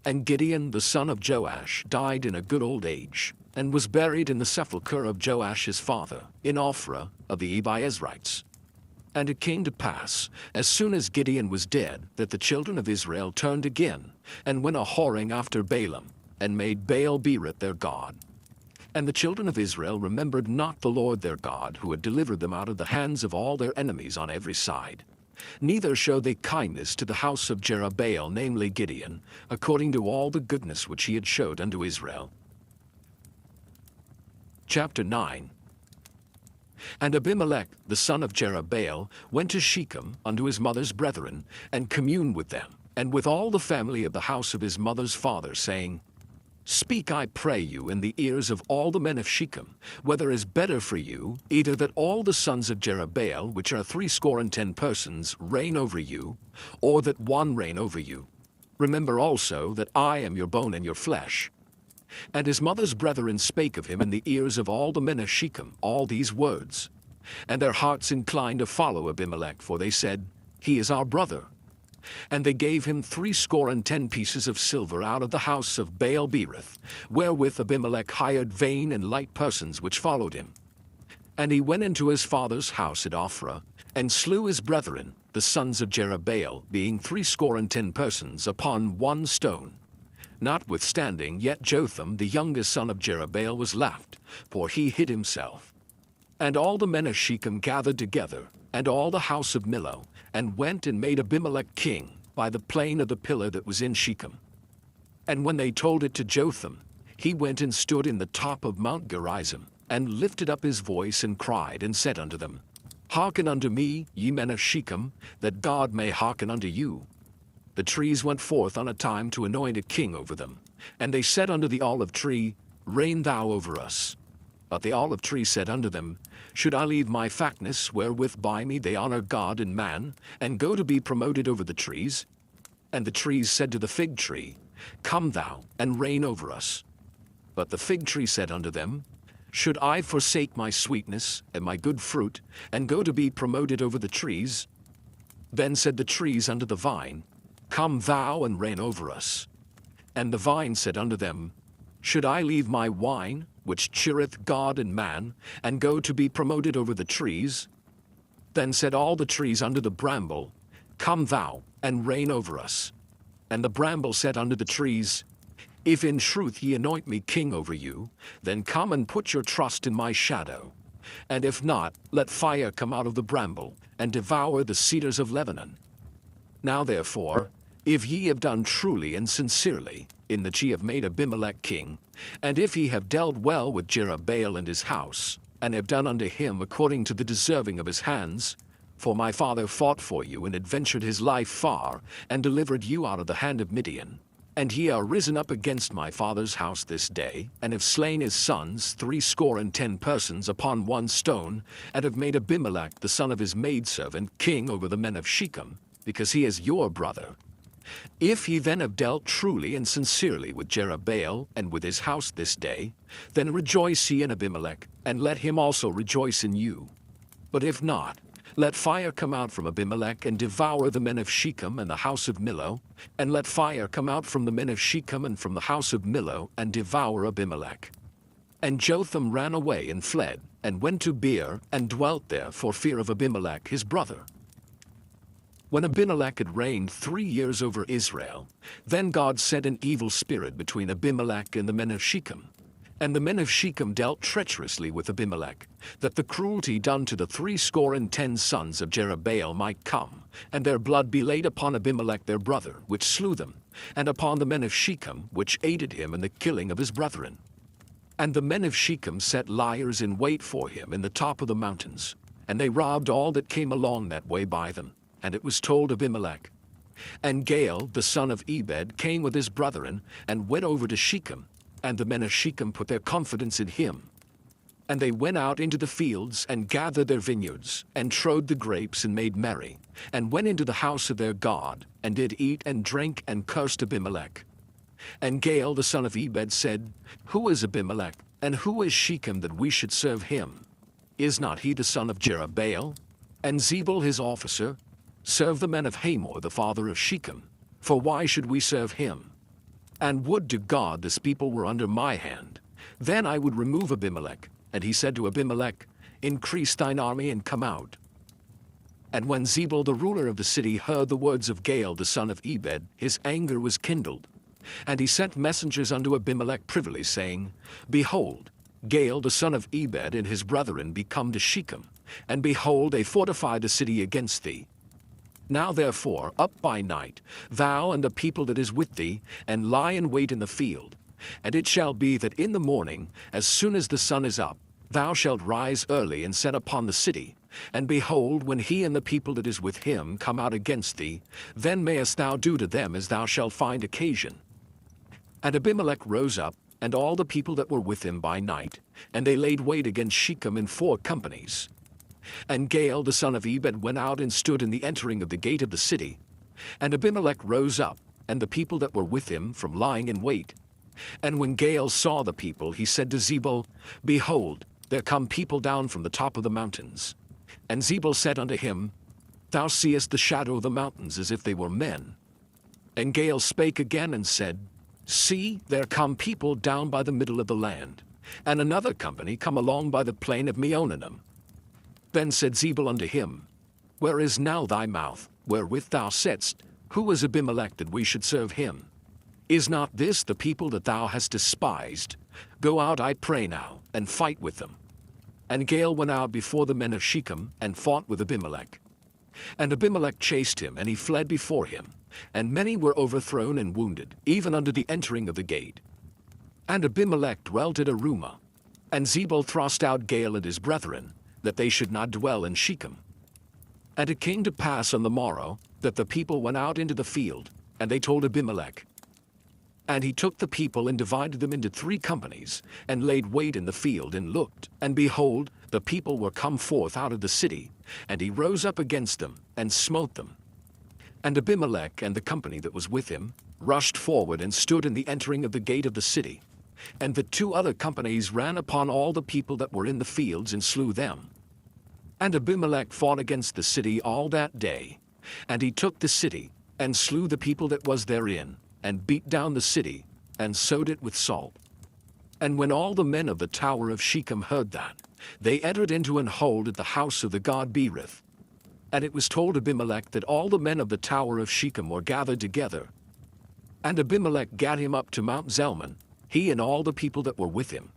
And Gideon the son of Joash died in a good old age, and was buried in the sepulchre of Joash his father, in Ophrah of the Israelites. And it came to pass, as soon as Gideon was dead, that the children of Israel turned again, and went a whoring after Balaam, and made Baal-berith their god. And the children of Israel remembered not the Lord their God, who had delivered them out of the hands of all their enemies on every side. Neither showed they kindness to the house of Jerubbaal, namely Gideon, according to all the goodness which he had showed unto Israel. Chapter 9. And Abimelech the son of Jerubbaal went to Shechem unto his mother's brethren, and communed with them, and with all the family of the house of his mother's father, saying, Speak, I pray you, in the ears of all the men of Shechem, whether is better for you, either that all the sons of Jerubbaal, which are 60 persons, reign over you, or that one reign over you. Remember also that I am your bone and your flesh. And his mother's brethren spake of him in the ears of all the men of Shechem all these words. And their hearts inclined to follow Abimelech, for they said, He is our brother. And they gave him 60 pieces of silver out of the house of Baal-berith, wherewith Abimelech hired vain and light persons which followed him. And he went into his father's house at Ophrah, and slew his brethren, the sons of Jerubbaal, being 60 persons, upon one stone. Notwithstanding, yet Jotham the youngest son of Jerubbaal was left, for he hid himself. And all the men of Shechem gathered together, and all the house of Millo, and went and made Abimelech king by the plain of the pillar that was in Shechem. And when they told it to Jotham, he went and stood in the top of Mount Gerizim, and lifted up his voice and cried, and said unto them, Hearken unto me, ye men of Shechem, that God may hearken unto you. The trees went forth on a time to anoint a king over them. And they said unto the olive tree, Reign thou over us. But the olive tree said unto them, Should I leave my fatness, wherewith by me they honor God and man, and go to be promoted over the trees? And the trees said to the fig tree, Come thou, and reign over us. But the fig tree said unto them, Should I forsake my sweetness and my good fruit, and go to be promoted over the trees? Then said the trees unto the vine, Come thou, and reign over us. And the vine said unto them, Should I leave my wine, which cheereth God and man, and go to be promoted over the trees? Then said all the trees unto the bramble, Come thou, and reign over us. And the bramble said unto the trees, If in truth ye anoint me king over you, then come and put your trust in my shadow. And if not, let fire come out of the bramble, and devour the cedars of Lebanon. Now therefore, if ye have done truly and sincerely, in that ye have made Abimelech king, and if ye have dealt well with Jerubbaal and his house, and have done unto him according to the deserving of his hands, for my father fought for you and adventured his life far, and delivered you out of the hand of Midian, and ye are risen up against my father's house this day, and have slain his sons 60 persons upon one stone, and have made Abimelech the son of his maidservant king over the men of Shechem, because he is your brother. If ye then have dealt truly and sincerely with Jerubbaal and with his house this day, then rejoice ye in Abimelech, and let him also rejoice in you. But if not, let fire come out from Abimelech, and devour the men of Shechem and the house of Millo, and let fire come out from the men of Shechem and from the house of Millo, and devour Abimelech. And Jotham ran away and fled, and went to Beer, and dwelt there for fear of Abimelech his brother. When Abimelech had reigned 3 years over Israel, then God sent an evil spirit between Abimelech and the men of Shechem. And the men of Shechem dealt treacherously with Abimelech, that the cruelty done to the 60 sons of Jerubbaal might come, and their blood be laid upon Abimelech their brother, which slew them, and upon the men of Shechem, which aided him in the killing of his brethren. And the men of Shechem set liers in wait for him in the top of the mountains, and they robbed all that came along that way by them. And it was told Abimelech. And Gaal the son of Ebed came with his brethren, and went over to Shechem, and the men of Shechem put their confidence in him. And they went out into the fields, and gathered their vineyards, and trode the grapes, and made merry, and went into the house of their God, and did eat and drink, and cursed Abimelech. And Gaal the son of Ebed said, Who is Abimelech, and who is Shechem, that we should serve him? Is not he the son of Jerubbaal? And Zebul his officer? Serve the men of Hamor the father of Shechem, for why should we serve him? And would to God this people were under my hand, then I would remove Abimelech. And he said to Abimelech, Increase thine army, and come out. And when Zebul the ruler of the city heard the words of Gaal the son of Ebed, his anger was kindled. And he sent messengers unto Abimelech privily, saying, Behold, Gaal the son of Ebed and his brethren be come to Shechem, and behold, they fortify the city against thee. Now therefore, up by night, thou and the people that is with thee, and lie in wait in the field. And it shall be that in the morning, as soon as the sun is up, thou shalt rise early and set upon the city. And behold, when he and the people that is with him come out against thee, then mayest thou do to them as thou shalt find occasion. And Abimelech rose up, and all the people that were with him by night, and they laid wait against Shechem in 4 companies. And Gaal the son of Ebed went out and stood in the entering of the gate of the city. And Abimelech rose up, and the people that were with him, from lying in wait. And when Gaal saw the people, he said to Zebul, Behold, there come people down from the top of the mountains. And Zebul said unto him, Thou seest the shadow of the mountains as if they were men. And Gaal spake again and said, See, there come people down by the middle of the land, and another company come along by the plain of Meonanim. Then said Zebul unto him, Where is now thy mouth, wherewith thou saidst, Who is Abimelech that we should serve him? Is not this the people that thou hast despised? Go out, I pray now, and fight with them. And Gaal went out before the men of Shechem, and fought with Abimelech. And Abimelech chased him, and he fled before him. And many were overthrown and wounded, even unto the entering of the gate. And Abimelech dwelt at Arumah. And Zebul thrust out Gaal and his brethren, that they should not dwell in Shechem. And it came to pass on the morrow, that the people went out into the field, and they told Abimelech. And he took the people and divided them into 3 companies, and laid wait in the field, and looked, and behold, the people were come forth out of the city, and he rose up against them, and smote them. And Abimelech and the company that was with him rushed forward and stood in the entering of the gate of the city. And the 2 other companies ran upon all the people that were in the fields, and slew them. And Abimelech fought against the city all that day. And he took the city, and slew the people that was therein, and beat down the city, and sowed it with salt. And when all the men of the tower of Shechem heard that, they entered into an hold at the house of the god Berith. And it was told Abimelech that all the men of the tower of Shechem were gathered together. And Abimelech gat him up to Mount Zelmon, he and all the people that were with him.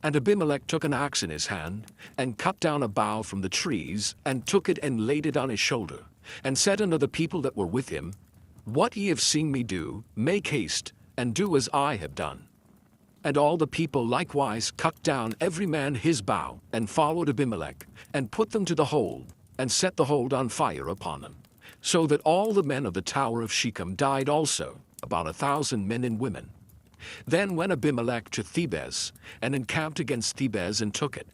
And Abimelech took an axe in his hand, and cut down a bough from the trees, and took it and laid it on his shoulder, and said unto the people that were with him, What ye have seen me do, make haste, and do as I have done. And all the people likewise cut down every man his bough, and followed Abimelech, and put them to the hold, and set the hold on fire upon them. So that all the men of the tower of Shechem died also, about 1,000 men and women. Then went Abimelech to Thebez, and encamped against Thebez, and took it.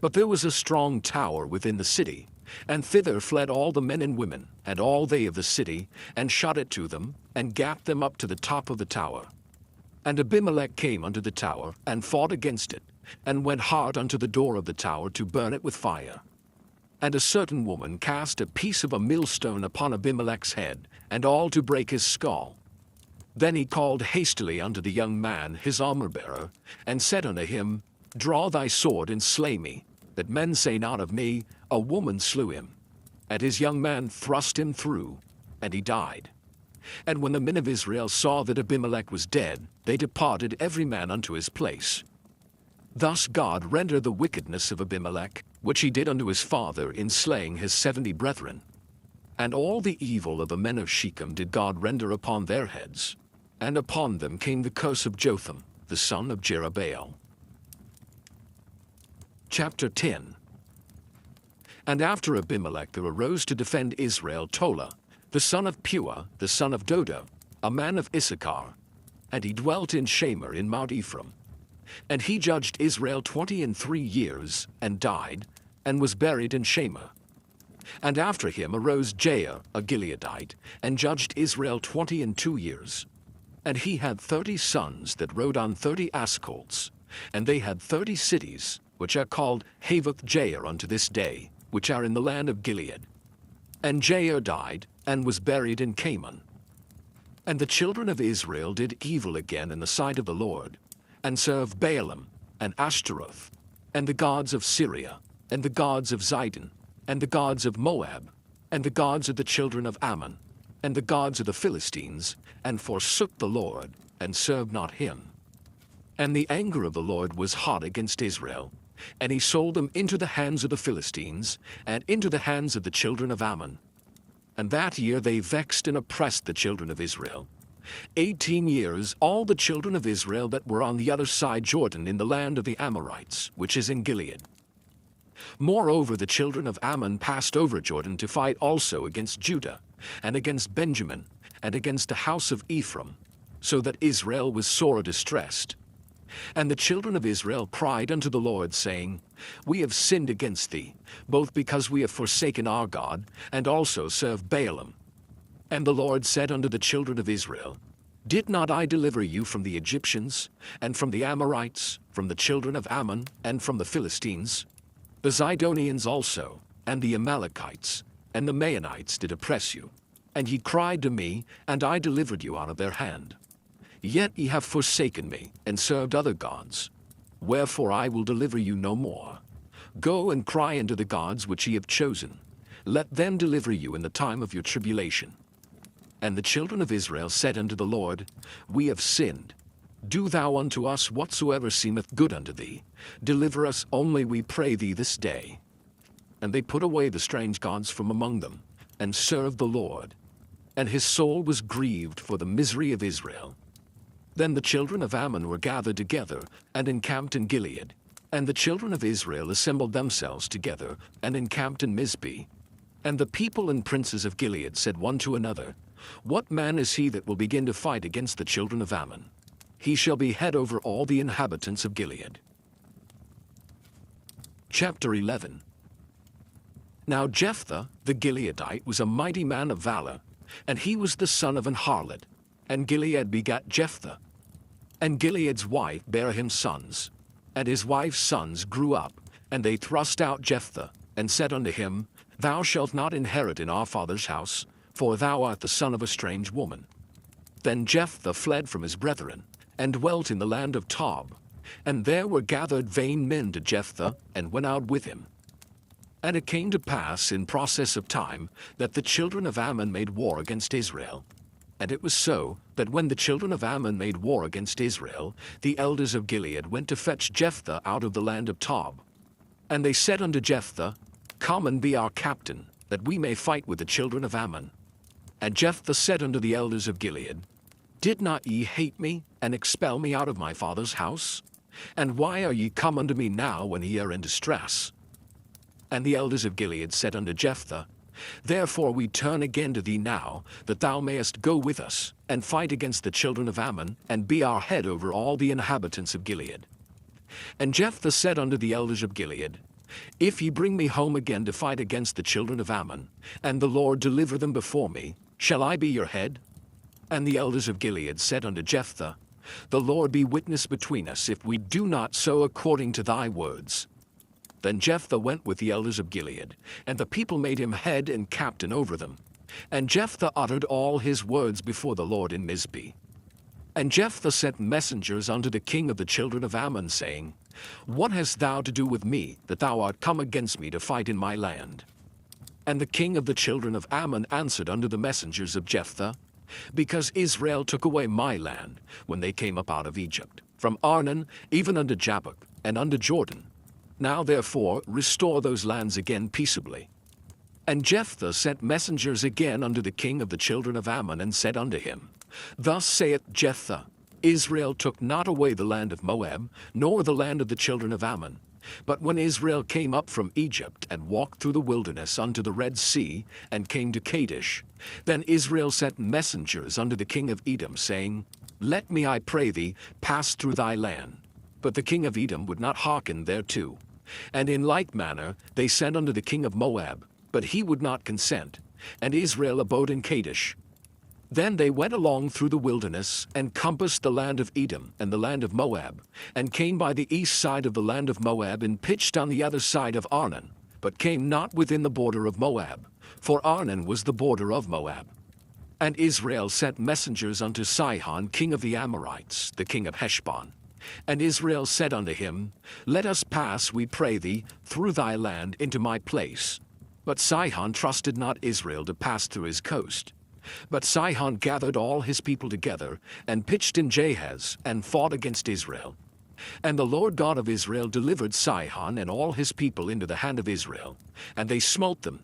But there was a strong tower within the city, and thither fled all the men and women, and all they of the city, and shut it to them, and gat them up to the top of the tower. And Abimelech came unto the tower, and fought against it, and went hard unto the door of the tower to burn it with fire. And a certain woman cast a piece of a millstone upon Abimelech's head, and all to break his skull. Then he called hastily unto the young man his armor-bearer, and said unto him, Draw thy sword and slay me, that men say not of me, A woman slew him. And his young man thrust him through, and he died. And when the men of Israel saw that Abimelech was dead, they departed every man unto his place. Thus God rendered the wickedness of Abimelech, which he did unto his father in slaying his 70 brethren. And all the evil of the men of Shechem did God render upon their heads. And upon them came the curse of Jotham, the son of Jerubbaal. Chapter 10. And after Abimelech there arose to defend Israel Tola, the son of Puah, the son of Dodo, a man of Issachar. And he dwelt in Shamir in Mount Ephraim. And he judged Israel 23 years, and died, and was buried in Shamir. And after him arose Jair, a Gileadite, and judged Israel 22 years. And he had 30 sons that rode on 30 ass colts, and they had 30 cities, which are called Havoth Jair unto this day, which are in the land of Gilead. And Jair died, and was buried in Camon. And the children of Israel did evil again in the sight of the Lord, and served Baalim, and Ashtaroth, and the gods of Syria, and the gods of Zidon, and the gods of Moab, and the gods of the children of Ammon. and the gods of the Philistines, and forsook the Lord, and served not him. And the anger of the Lord was hot against Israel, and he sold them into the hands of the Philistines, and into the hands of the children of Ammon. And that year they vexed and oppressed the children of Israel. 18 years all the children of Israel that were on the other side Jordan in the land of the Amorites, which is in Gilead. Moreover, the children of Ammon passed over Jordan to fight also against Judah, and against Benjamin, and against the house of Ephraim, so that Israel was sore distressed. And the children of Israel cried unto the Lord, saying, We have sinned against thee, both because we have forsaken our God, and also served Baalim. And the Lord said unto the children of Israel, Did not I deliver you from the Egyptians, and from the Amorites, from the children of Ammon, and from the Philistines? The Zidonians also, and the Amalekites, and the Maonites did oppress you. And ye cried to me, and I delivered you out of their hand. Yet ye have forsaken me, and served other gods. Wherefore I will deliver you no more. Go and cry unto the gods which ye have chosen. Let them deliver you in the time of your tribulation. And the children of Israel said unto the Lord, We have sinned. Do thou unto us whatsoever seemeth good unto thee. Deliver us only, we pray thee, this day. And they put away the strange gods from among them, and served the Lord. And his soul was grieved for the misery of Israel. Then the children of Ammon were gathered together, and encamped in Gilead. And the children of Israel assembled themselves together, and encamped in Mizpeh. And the people and princes of Gilead said one to another, What man is he that will begin to fight against the children of Ammon? He shall be head over all the inhabitants of Gilead. Chapter 11. Now Jephthah the Gileadite was a mighty man of valor, and he was the son of an harlot, and Gilead begat Jephthah. And Gilead's wife bare him sons, and his wife's sons grew up, and they thrust out Jephthah, and said unto him, Thou shalt not inherit in our father's house, for thou art the son of a strange woman. Then Jephthah fled from his brethren, and dwelt in the land of Tob, and there were gathered vain men to Jephthah, and went out with him. And it came to pass in process of time, that the children of Ammon made war against Israel. And it was so, that when the children of Ammon made war against Israel, the elders of Gilead went to fetch Jephthah out of the land of Tob. And they said unto Jephthah, Come and be our captain, that we may fight with the children of Ammon. And Jephthah said unto the elders of Gilead, Did not ye hate me, and expel me out of my father's house? And why are ye come unto me now when ye are in distress? And the elders of Gilead said unto Jephthah, Therefore we turn again to thee now, that thou mayest go with us, and fight against the children of Ammon, and be our head over all the inhabitants of Gilead. And Jephthah said unto the elders of Gilead, If ye bring me home again to fight against the children of Ammon, and the Lord deliver them before me, shall I be your head? And the elders of Gilead said unto Jephthah, The Lord be witness between us, if we do not so according to thy words. Then Jephthah went with the elders of Gilead, and the people made him head and captain over them. And Jephthah uttered all his words before the Lord in Mizpeh. And Jephthah sent messengers unto the king of the children of Ammon, saying, What hast thou to do with me, that thou art come against me to fight in my land? And the king of the children of Ammon answered unto the messengers of Jephthah, Because Israel took away my land, when they came up out of Egypt, from Arnon even unto Jabbok, and unto Jordan. Now therefore restore those lands again peaceably. And Jephthah sent messengers again unto the king of the children of Ammon, and said unto him, Thus saith Jephthah, Israel took not away the land of Moab, nor the land of the children of Ammon. But when Israel came up from Egypt, and walked through the wilderness unto the Red Sea, and came to Kadesh, then Israel sent messengers unto the king of Edom, saying, Let me, I pray thee, pass through thy land. But the king of Edom would not hearken thereto. And in like manner they sent unto the king of Moab, but he would not consent, and Israel abode in Kadesh. Then they went along through the wilderness, and compassed the land of Edom and the land of Moab, and came by the east side of the land of Moab, and pitched on the other side of Arnon, but came not within the border of Moab, for Arnon was the border of Moab. And Israel sent messengers unto Sihon king of the Amorites, the king of Heshbon. And Israel said unto him, Let us pass, we pray thee, through thy land into my place. But Sihon trusted not Israel to pass through his coast. But Sihon gathered all his people together, and pitched in Jahaz, and fought against Israel. And the Lord God of Israel delivered Sihon and all his people into the hand of Israel, and they smote them.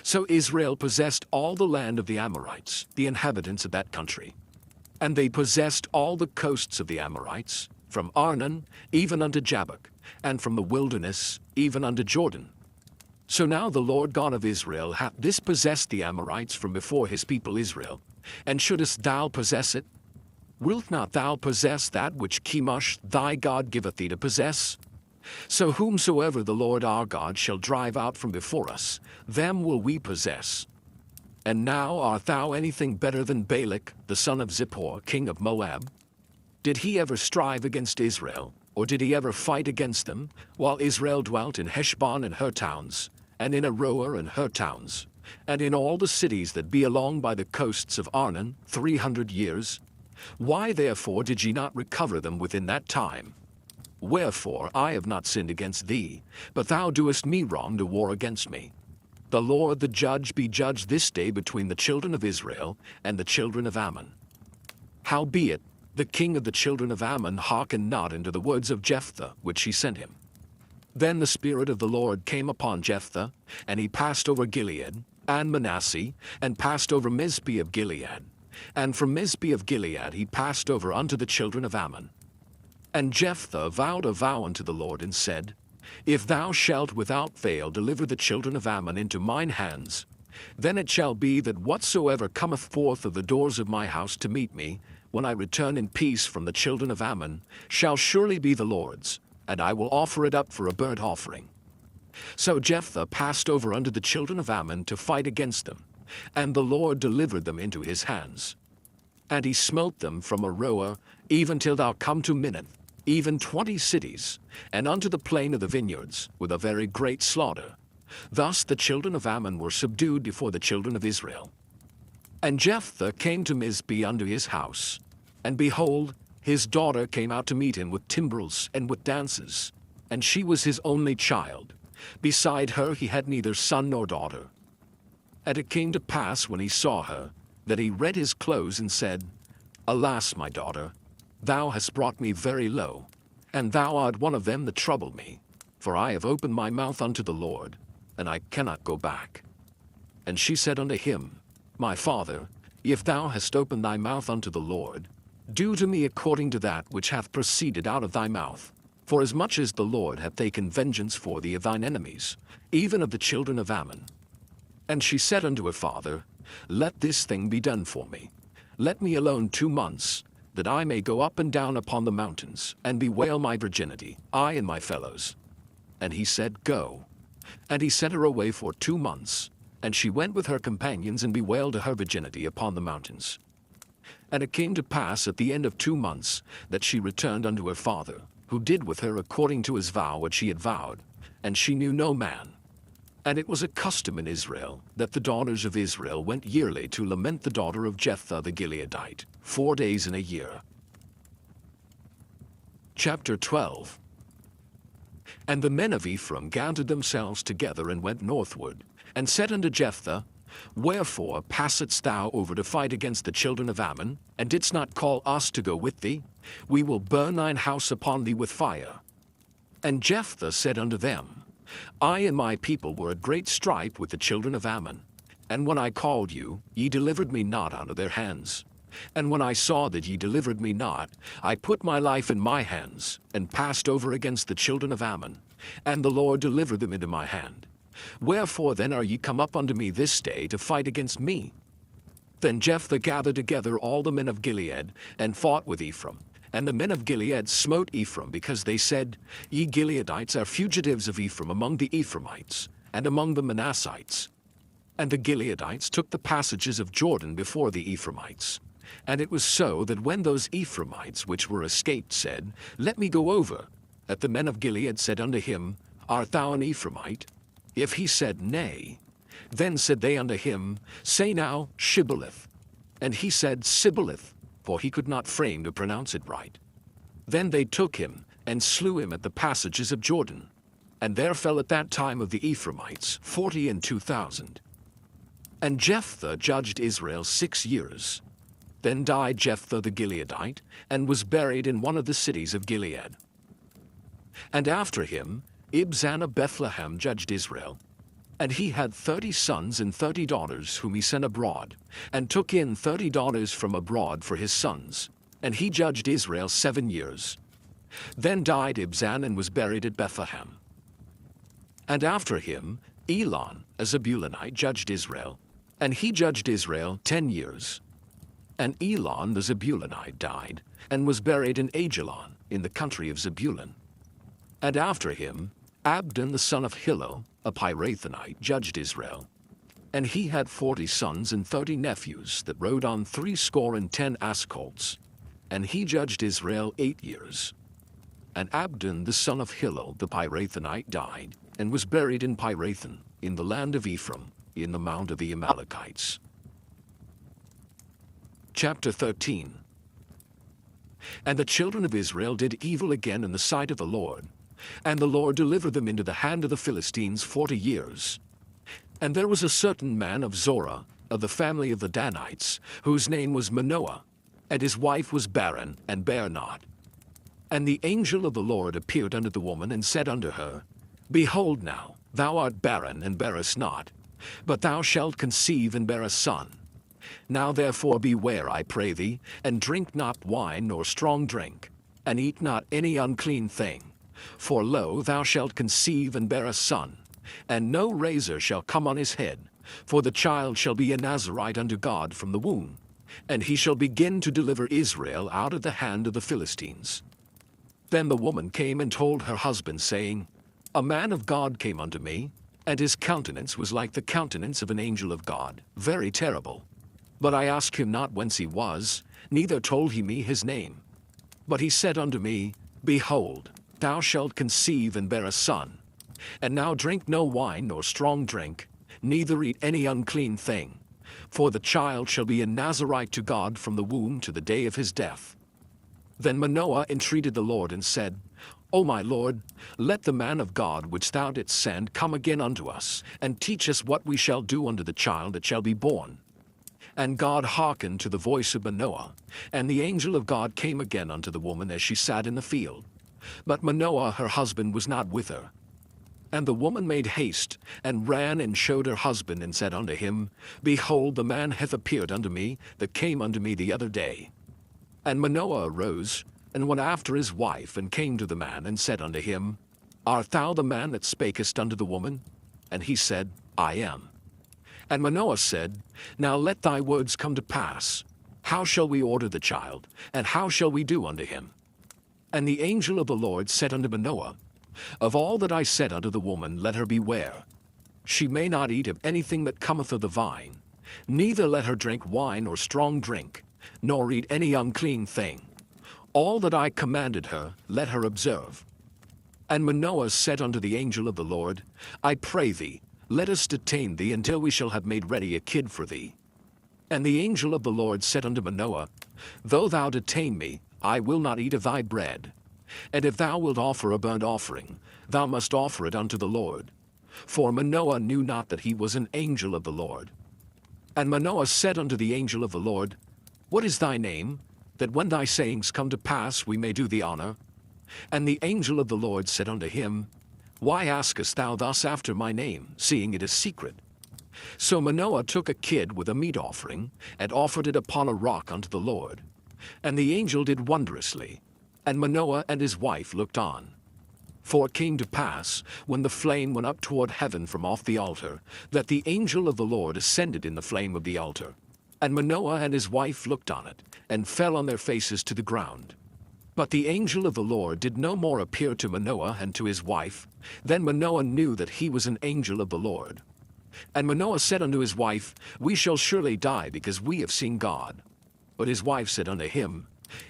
So Israel possessed all the land of the Amorites, the inhabitants of that country. And they possessed all the coasts of the Amorites, from Arnon even unto Jabbok, and from the wilderness even unto Jordan. So now the Lord God of Israel hath dispossessed the Amorites from before his people Israel. And shouldest thou possess it? Wilt not thou possess that which Chemosh thy God giveth thee to possess? So whomsoever the Lord our God shall drive out from before us, them will we possess. And now art thou anything better than Balak, the son of Zippor, king of Moab? Did he ever strive against Israel, or did he ever fight against them, while Israel dwelt in Heshbon and her towns, and in Aroer and her towns, and in all the cities that be along by the coasts of Arnon 300 years? Why therefore did ye not recover them within that time? Wherefore I have not sinned against thee, but thou doest me wrong to war against me. The Lord the judge be judged this day between the children of Israel and the children of Ammon. Howbeit, the king of the children of Ammon hearkened not unto the words of Jephthah which he sent him. Then the Spirit of the Lord came upon Jephthah, and he passed over Gilead, and Manasseh, and passed over Mizpeh of Gilead. And from Mizpeh of Gilead he passed over unto the children of Ammon. And Jephthah vowed a vow unto the Lord, and said, If thou shalt without fail deliver the children of Ammon into mine hands, then it shall be that whatsoever cometh forth of the doors of my house to meet me, when I return in peace from the children of Ammon, shall surely be the Lord's, and I will offer it up for a burnt offering. So Jephthah passed over unto the children of Ammon to fight against them, and the Lord delivered them into his hands. And he smote them from Aroer even till thou come to Minnith, even 20 cities, and unto the plain of the vineyards, with a very great slaughter. Thus the children of Ammon were subdued before the children of Israel. And Jephthah came to Mizpeh unto his house, and behold, his daughter came out to meet him with timbrels and with dances, and she was his only child. Beside her he had neither son nor daughter. And it came to pass when he saw her, that he rent his clothes and said, Alas, my daughter, thou hast brought me very low, and thou art one of them that trouble me, for I have opened my mouth unto the Lord, and I cannot go back. And she said unto him, My father, if thou hast opened thy mouth unto the Lord, do to me according to that which hath proceeded out of thy mouth. For as much as the Lord hath taken vengeance for thee of thine enemies, even of the children of Ammon. And she said unto her father, Let this thing be done for me. Let me alone 2 months, that I may go up and down upon the mountains, and bewail my virginity, I and my fellows. And he said, Go. And he sent her away for 2 months, and she went with her companions and bewailed her virginity upon the mountains. And it came to pass at the end of 2 months, that she returned unto her father, who did with her according to his vow which he had vowed, and she knew no man. And it was a custom in Israel, that the daughters of Israel went yearly to lament the daughter of Jephthah the Gileadite, 4 days in a year. Chapter 12. And the men of Ephraim gathered themselves together and went northward, and said unto Jephthah, Wherefore passedst thou over to fight against the children of Ammon, and didst not call us to go with thee? We will burn thine house upon thee with fire. And Jephthah said unto them, I and my people were at great strife with the children of Ammon. And when I called you, ye delivered me not out of their hands. And when I saw that ye delivered me not, I put my life in my hands, and passed over against the children of Ammon. And the Lord delivered them into my hand. Wherefore then are ye come up unto me this day to fight against me? Then Jephthah gathered together all the men of Gilead, and fought with Ephraim. And the men of Gilead smote Ephraim, because they said, Ye Gileadites are fugitives of Ephraim among the Ephraimites, and among the Manassites. And the Gileadites took the passages of Jordan before the Ephraimites. And it was so that when those Ephraimites which were escaped said, Let me go over, that the men of Gilead said unto him, Art thou an Ephraimite? If he said, Nay, then said they unto him, Say now, Shibboleth. And he said, Sibboleth, for he could not frame to pronounce it right. Then they took him, and slew him at the passages of Jordan. And there fell at that time of the Ephraimites 42,000. And Jephthah judged Israel 6 years. Then died Jephthah the Gileadite, and was buried in one of the cities of Gilead. And after him, Ibzan of Bethlehem judged Israel. And he had 30 sons and 30 daughters whom he sent abroad, and took in 30 daughters from abroad for his sons. And he judged Israel 7 years. Then died Ibzan and was buried at Bethlehem. And after him, Elon, a Zebulunite, judged Israel. And he judged Israel 10 years. And Elon the Zebulunite died, and was buried in Ajalon, in the country of Zebulun. And after him, Abdon the son of Hillel, a Pirathonite, judged Israel. And he had 40 sons and 30 nephews that rode on 70 ass colts. And he judged Israel 8 years. And Abdon the son of Hillel the Pirathonite died, and was buried in Pirathon, in the land of Ephraim, in the mount of the Amalekites. Chapter 13. And the children of Israel did evil again in the sight of the Lord, and the Lord delivered them into the hand of the Philistines 40 years. And there was a certain man of Zorah, of the family of the Danites, whose name was Manoah, and his wife was barren, and bare not. And the angel of the Lord appeared unto the woman, and said unto her, Behold now, thou art barren, and bearest not, but thou shalt conceive and bear a son. Now therefore beware, I pray thee, and drink not wine nor strong drink, and eat not any unclean thing. For lo, thou shalt conceive and bear a son, and no razor shall come on his head, for the child shall be a Nazarite unto God from the womb, and he shall begin to deliver Israel out of the hand of the Philistines. Then the woman came and told her husband, saying, A man of God came unto me, and his countenance was like the countenance of an angel of God, very terrible. But I asked him not whence he was, neither told he me his name. But he said unto me, Behold, thou shalt conceive and bear a son. And now drink no wine nor strong drink, neither eat any unclean thing. For the child shall be a Nazarite to God from the womb to the day of his death. Then Manoah entreated the Lord, and said, O my Lord, let the man of God which thou didst send come again unto us, and teach us what we shall do unto the child that shall be born. And God hearkened to the voice of Manoah, and the angel of God came again unto the woman as she sat in the field. But Manoah her husband was not with her. And the woman made haste, and ran and showed her husband, and said unto him, Behold, the man hath appeared unto me, that came unto me the other day. And Manoah arose, and went after his wife, and came to the man, and said unto him, Art thou the man that spakest unto the woman? And he said, I am. And Manoah said, Now let thy words come to pass. How shall we order the child, and how shall we do unto him? And the angel of the Lord said unto Manoah, Of all that I said unto the woman, let her beware. She may not eat of anything that cometh of the vine, neither let her drink wine or strong drink, nor eat any unclean thing. All that I commanded her, let her observe. And Manoah said unto the angel of the Lord, I pray thee, let us detain thee until we shall have made ready a kid for thee. And the angel of the Lord said unto Manoah, Though thou detain me, I will not eat of thy bread. And if thou wilt offer a burnt offering, thou must offer it unto the Lord. For Manoah knew not that he was an angel of the Lord. And Manoah said unto the angel of the Lord, What is thy name, that when thy sayings come to pass we may do thee honor? And the angel of the Lord said unto him, Why askest thou thus after my name, seeing it is secret? So Manoah took a kid with a meat offering, and offered it upon a rock unto the Lord. And the angel did wondrously, and Manoah and his wife looked on. For it came to pass, when the flame went up toward heaven from off the altar, that the angel of the Lord ascended in the flame of the altar. And Manoah and his wife looked on it, and fell on their faces to the ground. But the angel of the Lord did no more appear to Manoah and to his wife. Then Manoah knew that he was an angel of the Lord. And Manoah said unto his wife, We shall surely die, because we have seen God. But his wife said unto him,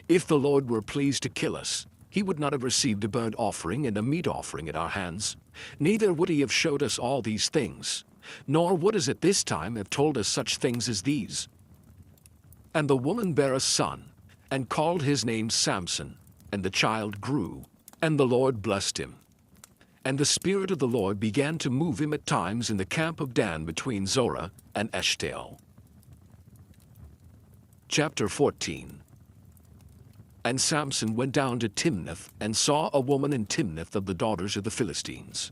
If the Lord were pleased to kill us, he would not have received a burnt offering and a meat offering at our hands, neither would he have showed us all these things, nor would as at this time have told us such things as these. And the woman bare a son, and called his name Samson, and the child grew, and the Lord blessed him. And the Spirit of the Lord began to move him at times in the camp of Dan between Zorah and Eshtaol. Chapter 14. And Samson went down to Timnath, and saw a woman in Timnath of the daughters of the Philistines.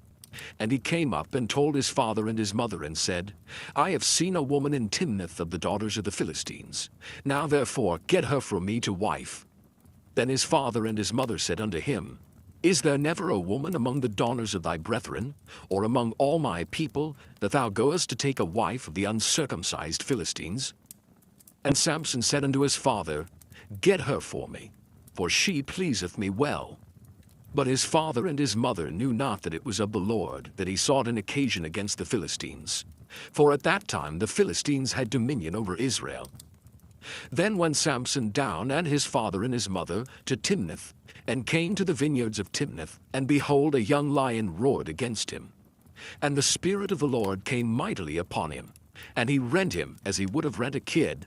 And he came up and told his father and his mother, and said, I have seen a woman in Timnath of the daughters of the Philistines. Now therefore get her for me to wife. Then his father and his mother said unto him, Is there never a woman among the daughters of thy brethren, or among all my people, that thou goest to take a wife of the uncircumcised Philistines? And Samson said unto his father, Get her for me, for she pleaseth me well. But his father and his mother knew not that it was of the Lord that he sought an occasion against the Philistines. For at that time the Philistines had dominion over Israel. Then went Samson down and his father and his mother to Timnath, and came to the vineyards of Timnath, and behold, a young lion roared against him. And the Spirit of the Lord came mightily upon him, and he rent him as he would have rent a kid,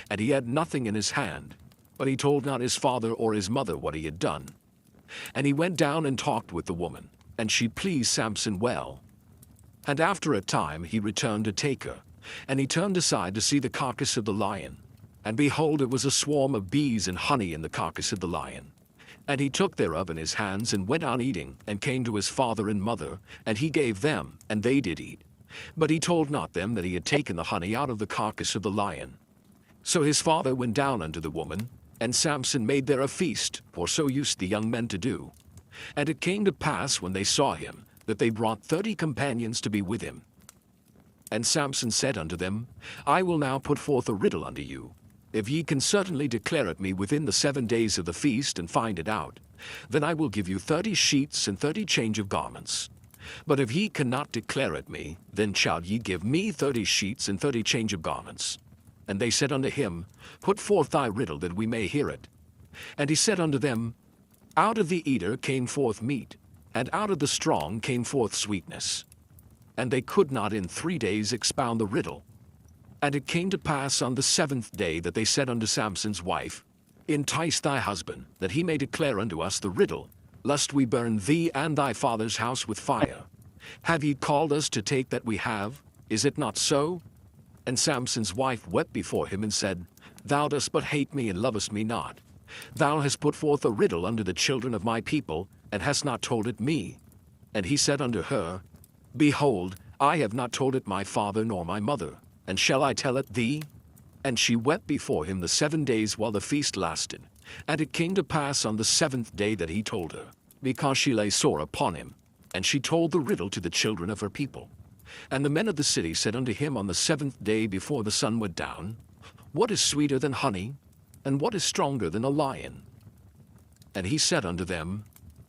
and he had nothing in his hand. But he told not his father or his mother what he had done. And he went down and talked with the woman, and she pleased Samson well. And after a time he returned to take her, and he turned aside to see the carcass of the lion. And behold, it was a swarm of bees and honey in the carcass of the lion. And he took thereof in his hands, and went on eating, and came to his father and mother, and he gave them, and they did eat. But he told not them that he had taken the honey out of the carcass of the lion. So his father went down unto the woman, and Samson made there a feast, for so used the young men to do. And it came to pass, when they saw him, that they brought 30 companions to be with him. And Samson said unto them, I will now put forth a riddle unto you. If ye can certainly declare it me within the 7 days of the feast, and find it out, then I will give you 30 sheets and 30 change of garments. But if ye cannot declare it me, then shall ye give me 30 sheets and 30 change of garments. And they said unto him, Put forth thy riddle, that we may hear it. And he said unto them, Out of the eater came forth meat, and out of the strong came forth sweetness. And they could not in 3 days expound the riddle. And it came to pass on the 7th day that they said unto Samson's wife, Entice thy husband, that he may declare unto us the riddle, lest we burn thee and thy father's house with fire. Have ye called us to take that we have? Is it not so? And Samson's wife wept before him, and said, Thou dost but hate me, and lovest me not. Thou hast put forth a riddle unto the children of my people, and hast not told it me. And he said unto her, Behold, I have not told it my father nor my mother, and shall I tell it thee? And she wept before him the 7 days while the feast lasted. And it came to pass on the 7th day that he told her, because she lay sore upon him. And she told the riddle to the children of her people. And the men of the city said unto him on the 7th day before the sun went down, What is sweeter than honey? And what is stronger than a lion? And he said unto them,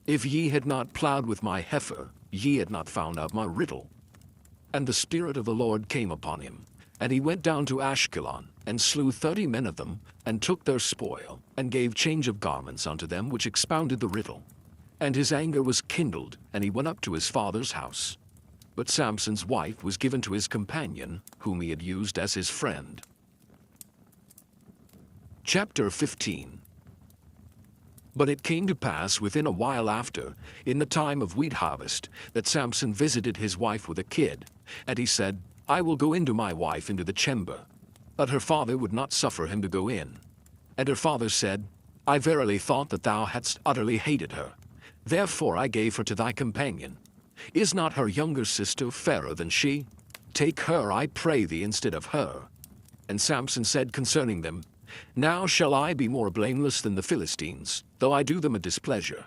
If ye had not plowed with my heifer, ye had not found out my riddle. And the Spirit of the Lord came upon him. And he went down to Ashkelon, and slew 30 men of them, and took their spoil, and gave change of garments unto them which expounded the riddle. And his anger was kindled, and he went up to his father's house. But Samson's wife was given to his companion, whom he had used as his friend. Chapter 15. But it came to pass within a while after, in the time of wheat harvest, that Samson visited his wife with a kid. And he said, I will go into my wife into the chamber. But her father would not suffer him to go in. And her father said, I verily thought that thou hadst utterly hated her. Therefore I gave her to thy companion. Is not her younger sister fairer than she? Take her, I pray thee, instead of her. And Samson said concerning them, Now shall I be more blameless than the Philistines, though I do them a displeasure.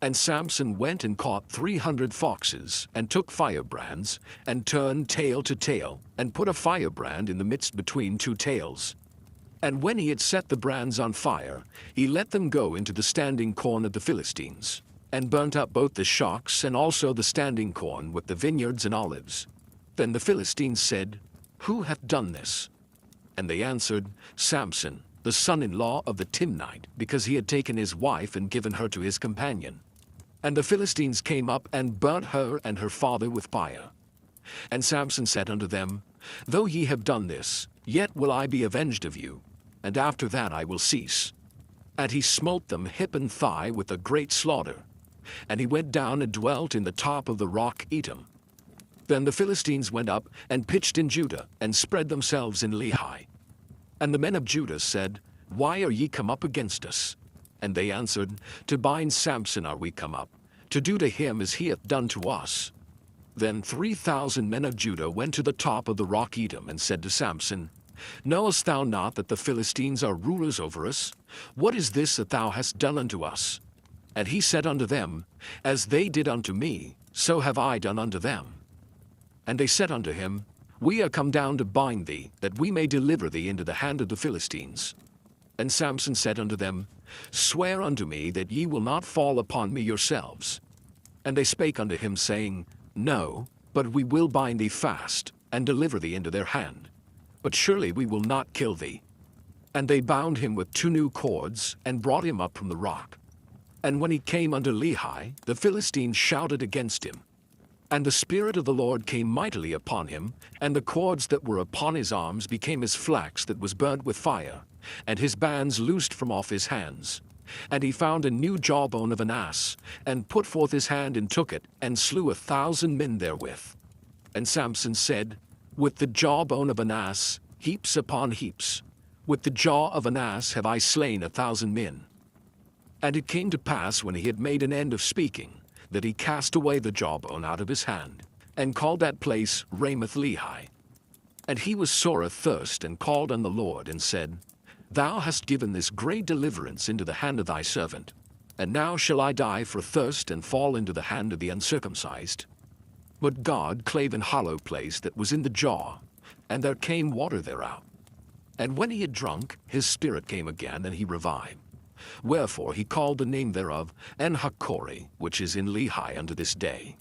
And Samson went and caught 300 foxes, and took firebrands, and turned tail to tail, and put a firebrand in the midst between 2 tails. And when he had set the brands on fire, he let them go into the standing corn of the Philistines, and burnt up both the shocks and also the standing corn with the vineyards and olives. Then the Philistines said, Who hath done this? And they answered, Samson, the son-in-law of the Timnite, because he had taken his wife and given her to his companion. And the Philistines came up and burnt her and her father with fire. And Samson said unto them, Though ye have done this, yet will I be avenged of you, and after that I will cease. And he smote them hip and thigh with a great slaughter. And he went down and dwelt in the top of the rock Etam. Then the Philistines went up and pitched in Judah, and spread themselves in Lehi. And the men of Judah said, Why are ye come up against us? And they answered, To bind Samson are we come up, to do to him as he hath done to us. Then 3,000 men of Judah went to the top of the rock Etam, and said to Samson, Knowest thou not that the Philistines are rulers over us? What is this that thou hast done unto us? And he said unto them, As they did unto me, so have I done unto them. And they said unto him, We are come down to bind thee, that we may deliver thee into the hand of the Philistines. And Samson said unto them, Swear unto me that ye will not fall upon me yourselves. And they spake unto him, saying, No, but we will bind thee fast, and deliver thee into their hand. But surely we will not kill thee. And they bound him with 2 new cords, and brought him up from the rock. And when he came unto Lehi, the Philistines shouted against him. And the Spirit of the Lord came mightily upon him, and the cords that were upon his arms became as flax that was burnt with fire, and his bands loosed from off his hands. And he found a new jawbone of an ass, and put forth his hand and took it, and slew 1,000 men therewith. And Samson said, With the jawbone of an ass, heaps upon heaps. With the jaw of an ass have I slain 1,000 men. And it came to pass, when he had made an end of speaking, that he cast away the jawbone out of his hand, and called that place Ramoth Lehi. And he was sore athirst, and called on the Lord, and said, Thou hast given this great deliverance into the hand of thy servant, and now shall I die for thirst, and fall into the hand of the uncircumcised? But God clave an hollow place that was in the jaw, and there came water thereout. And when he had drunk, his spirit came again, and he revived. Wherefore he called the name thereof En-hakkore, which is in Lehi unto this day.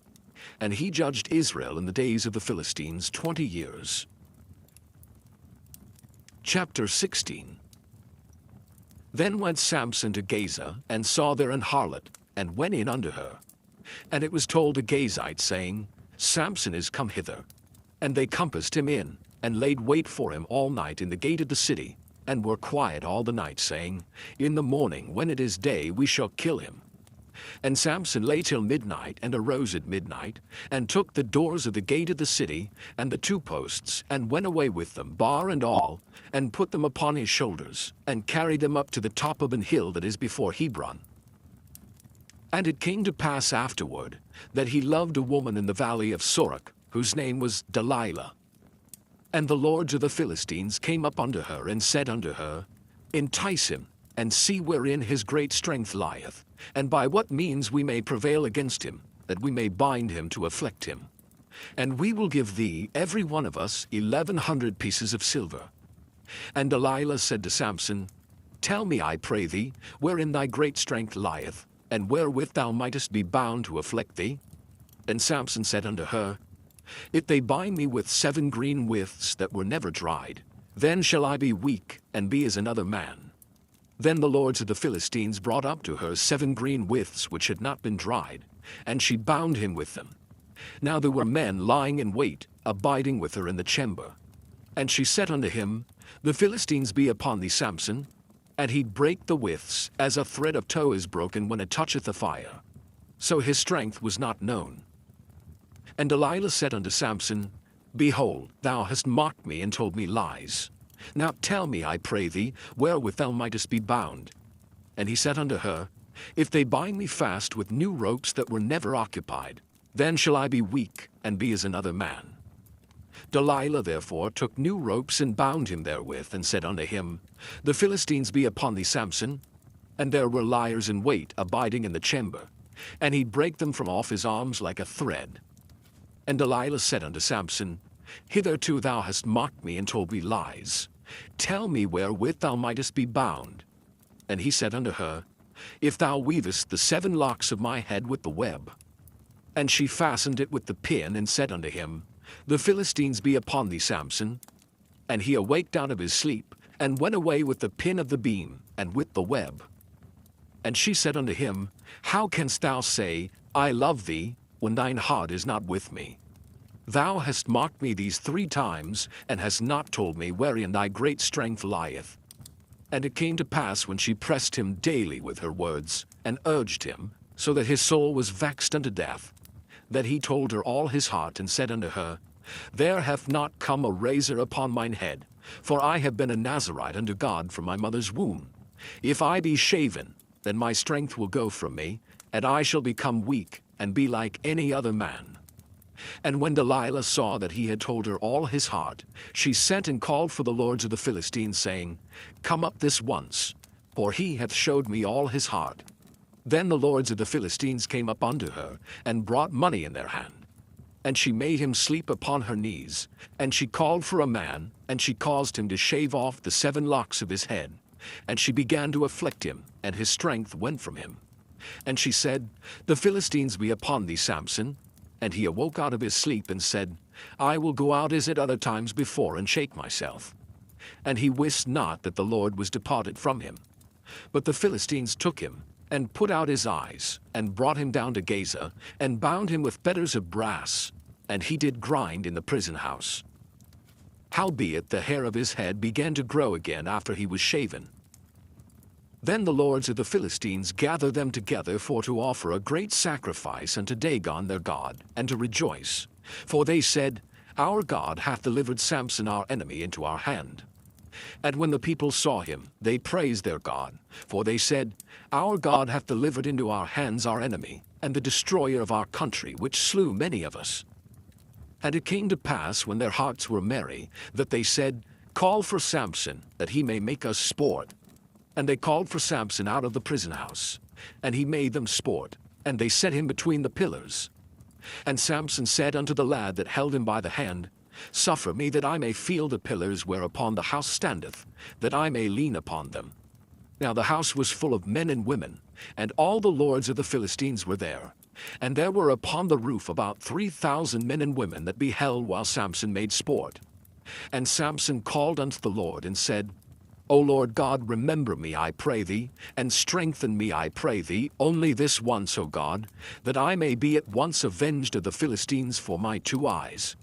And he judged Israel in the days of the Philistines 20 years. Chapter 16. Then went Samson to Gaza, and saw there an harlot, and went in unto her. And it was told the Gazites, saying, Samson is come hither. And they compassed him in, and laid wait for him all night in the gate of the city, and were quiet all the night, saying, In the morning, when it is day, we shall kill him. And Samson lay till midnight, and arose at midnight, and took the doors of the gate of the city, and the 2 posts, and went away with them, bar and all, and put them upon his shoulders, and carried them up to the top of an hill that is before Hebron. And it came to pass afterward, that he loved a woman in the valley of Sorek, whose name was Delilah. And the lords of the Philistines came up unto her, and said unto her, Entice him, and see wherein his great strength lieth, and by what means we may prevail against him, that we may bind him to afflict him. And we will give thee, every one of us, 1,100 pieces of silver. And Delilah said to Samson, Tell me, I pray thee, wherein thy great strength lieth, and wherewith thou mightest be bound to afflict thee. And Samson said unto her, If they bind me with 7 green withs that were never dried, then shall I be weak, and be as another man. Then the lords of the Philistines brought up to her 7 green withs which had not been dried, and she bound him with them. Now there were men lying in wait, abiding with her in the chamber. And she said unto him, The Philistines be upon thee, Samson. And he brake the withs, as a thread of tow is broken when it toucheth the fire. So his strength was not known. And Delilah said unto Samson, Behold, thou hast mocked me and told me lies. Now tell me, I pray thee, wherewith thou mightest be bound. And he said unto her, If they bind me fast with new ropes that were never occupied, then shall I be weak, and be as another man. Delilah therefore took new ropes, and bound him therewith, and said unto him, The Philistines be upon thee, Samson. And there were liers in wait, abiding in the chamber. And he brake them from off his arms like a thread. And Delilah said unto Samson, Hitherto thou hast mocked me and told me lies. Tell me wherewith thou mightest be bound. And he said unto her, If thou weavest the 7 locks of my head with the web. And she fastened it with the pin, and said unto him, The Philistines be upon thee, Samson. And he awaked out of his sleep, and went away with the pin of the beam, and with the web. And she said unto him, How canst thou say, I love thee, when thine heart is not with me? Thou hast mocked me these 3 times, and hast not told me wherein thy great strength lieth. And it came to pass, when she pressed him daily with her words, and urged him, so that his soul was vexed unto death, that he told her all his heart, and said unto her, There hath not come a razor upon mine head, for I have been a Nazarite unto God from my mother's womb. If I be shaven, then my strength will go from me, and I shall become weak, and be like any other man. And when Delilah saw that he had told her all his heart, she sent and called for the lords of the Philistines, saying, Come up this once, for he hath showed me all his heart. Then the lords of the Philistines came up unto her, and brought money in their hand. And she made him sleep upon her knees, and she called for a man, and she caused him to shave off the 7 locks of his head. And she began to afflict him, and his strength went from him. And she said, The Philistines be upon thee, Samson. And he awoke out of his sleep, and said, I will go out as at other times before, and shake myself. And he wist not that the Lord was departed from him. But the Philistines took him, and put out his eyes, and brought him down to Gaza, and bound him with fetters of brass, and he did grind in the prison house. Howbeit the hair of his head began to grow again after he was shaven. Then the lords of the Philistines gathered them together for to offer a great sacrifice unto Dagon their god, and to rejoice. For they said, Our God hath delivered Samson our enemy into our hand. And when the people saw him, they praised their God. For they said, Our God hath delivered into our hands our enemy, and the destroyer of our country, which slew many of us. And it came to pass, when their hearts were merry, that they said, Call for Samson, that he may make us sport. And they called for Samson out of the prison house, and he made them sport, and they set him between the pillars. And Samson said unto the lad that held him by the hand, Suffer me that I may feel the pillars whereupon the house standeth, that I may lean upon them. Now the house was full of men and women, and all the lords of the Philistines were there. And there were upon the roof about 3,000 men and women that beheld while Samson made sport. And Samson called unto the Lord, and said, O Lord God, remember me, I pray thee, and strengthen me, I pray thee, only this once, O God, that I may be at once avenged of the Philistines for my 2 eyes.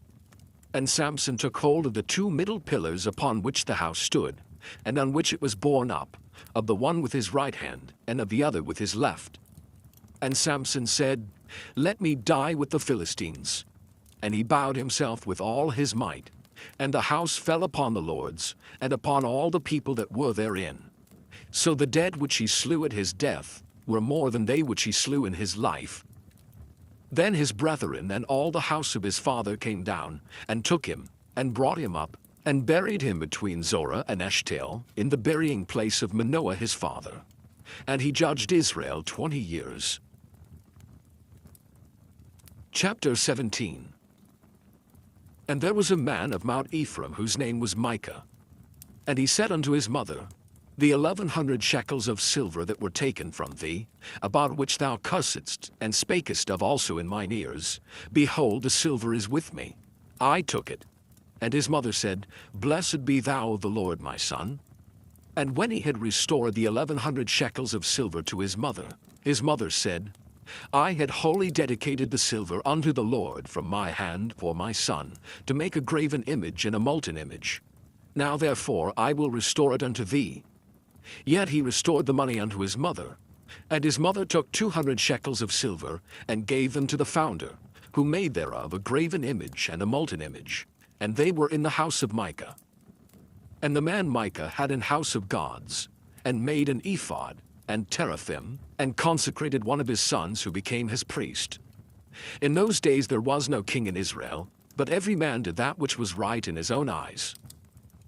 And Samson took hold of the 2 middle pillars upon which the house stood, and on which it was borne up, of the one with his right hand, and of the other with his left. And Samson said, Let me die with the Philistines. And he bowed himself with all his might. And the house fell upon the lords, and upon all the people that were therein. So the dead which he slew at his death were more than they which he slew in his life. Then his brethren and all the house of his father came down, and took him, and brought him up, and buried him between Zorah and Eshtaol, in the burying place of Manoah his father. And he judged Israel 20 years. Chapter 17. And there was a man of Mount Ephraim, whose name was Micah. And he said unto his mother, The 1,100 shekels of silver that were taken from thee, about which thou cussedst, and spakest of also in mine ears, behold, the silver is with me. I took it. And his mother said, Blessed be thou of the Lord, my son. And when he had restored the 1,100 shekels of silver to his mother said, I had wholly dedicated the silver unto the Lord from my hand for my son, to make a graven image and a molten image. Now therefore I will restore it unto thee. Yet he restored the money unto his mother. And his mother took 200 shekels of silver, and gave them to the founder, who made thereof a graven image and a molten image. And they were in the house of Micah. And the man Micah had an house of gods, and made an ephod, and teraphim, and consecrated one of his sons, who became his priest. In those days there was no king in Israel, but every man did that which was right in his own eyes.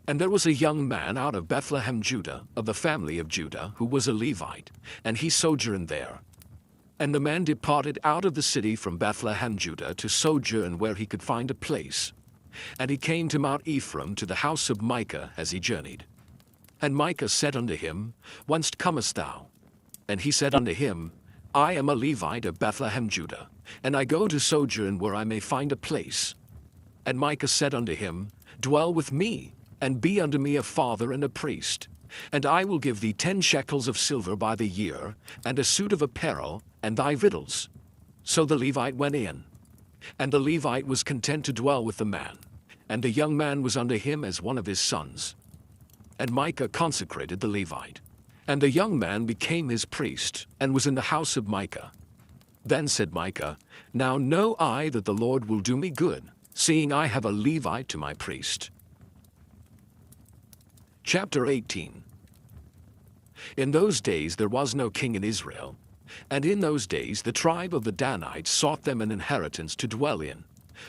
And there was a young man out of Bethlehem, Judah, of the family of Judah, who was a Levite, and he sojourned there. And the man departed out of the city from Bethlehem, Judah, to sojourn where he could find a place. And he came to Mount Ephraim, to the house of Micah, as he journeyed. And Micah said unto him, Whence comest thou? And he said unto him, I am a Levite of Bethlehem, Judah, and I go to sojourn where I may find a place. And Micah said unto him, Dwell with me, and be unto me a father and a priest. And I will give thee 10 shekels of silver by the year, and a suit of apparel, and thy victuals. So the Levite went in. And the Levite was content to dwell with the man, and the young man was unto him as one of his sons. And Micah consecrated the Levite. And the young man became his priest, and was in the house of Micah. Then said Micah, Now know I that the Lord will do me good, seeing I have a Levite to my priest. Chapter 18. In those days there was no king in Israel, and in those days the tribe of the Danites sought them an inheritance to dwell in.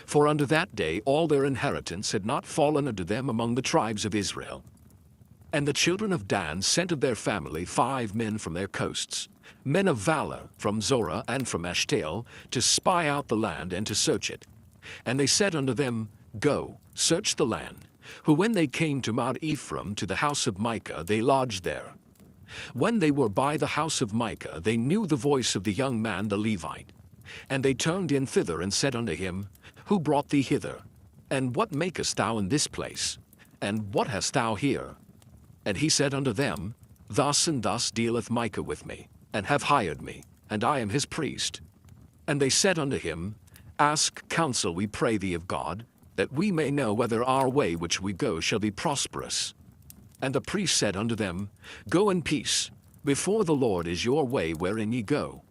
For unto that day all their inheritance had not fallen unto them among the tribes of Israel. And the children of Dan sent of their family 5 men from their coasts, men of valor from Zorah and from Eshtaol, to spy out the land and to search it. And they said unto them, Go, search the land. Who when they came to Mount Ephraim to the house of Micah, they lodged there. When they were by the house of Micah, they knew the voice of the young man the Levite. And they turned in thither and said unto him, Who brought thee hither? And what makest thou in this place? And what hast thou here? And he said unto them, Thus and thus dealeth Micah with me, and have hired me, and I am his priest. And they said unto him, Ask counsel, we pray thee, of God, that we may know whether our way which we go shall be prosperous. And the priest said unto them, Go in peace, before the Lord is your way wherein ye go.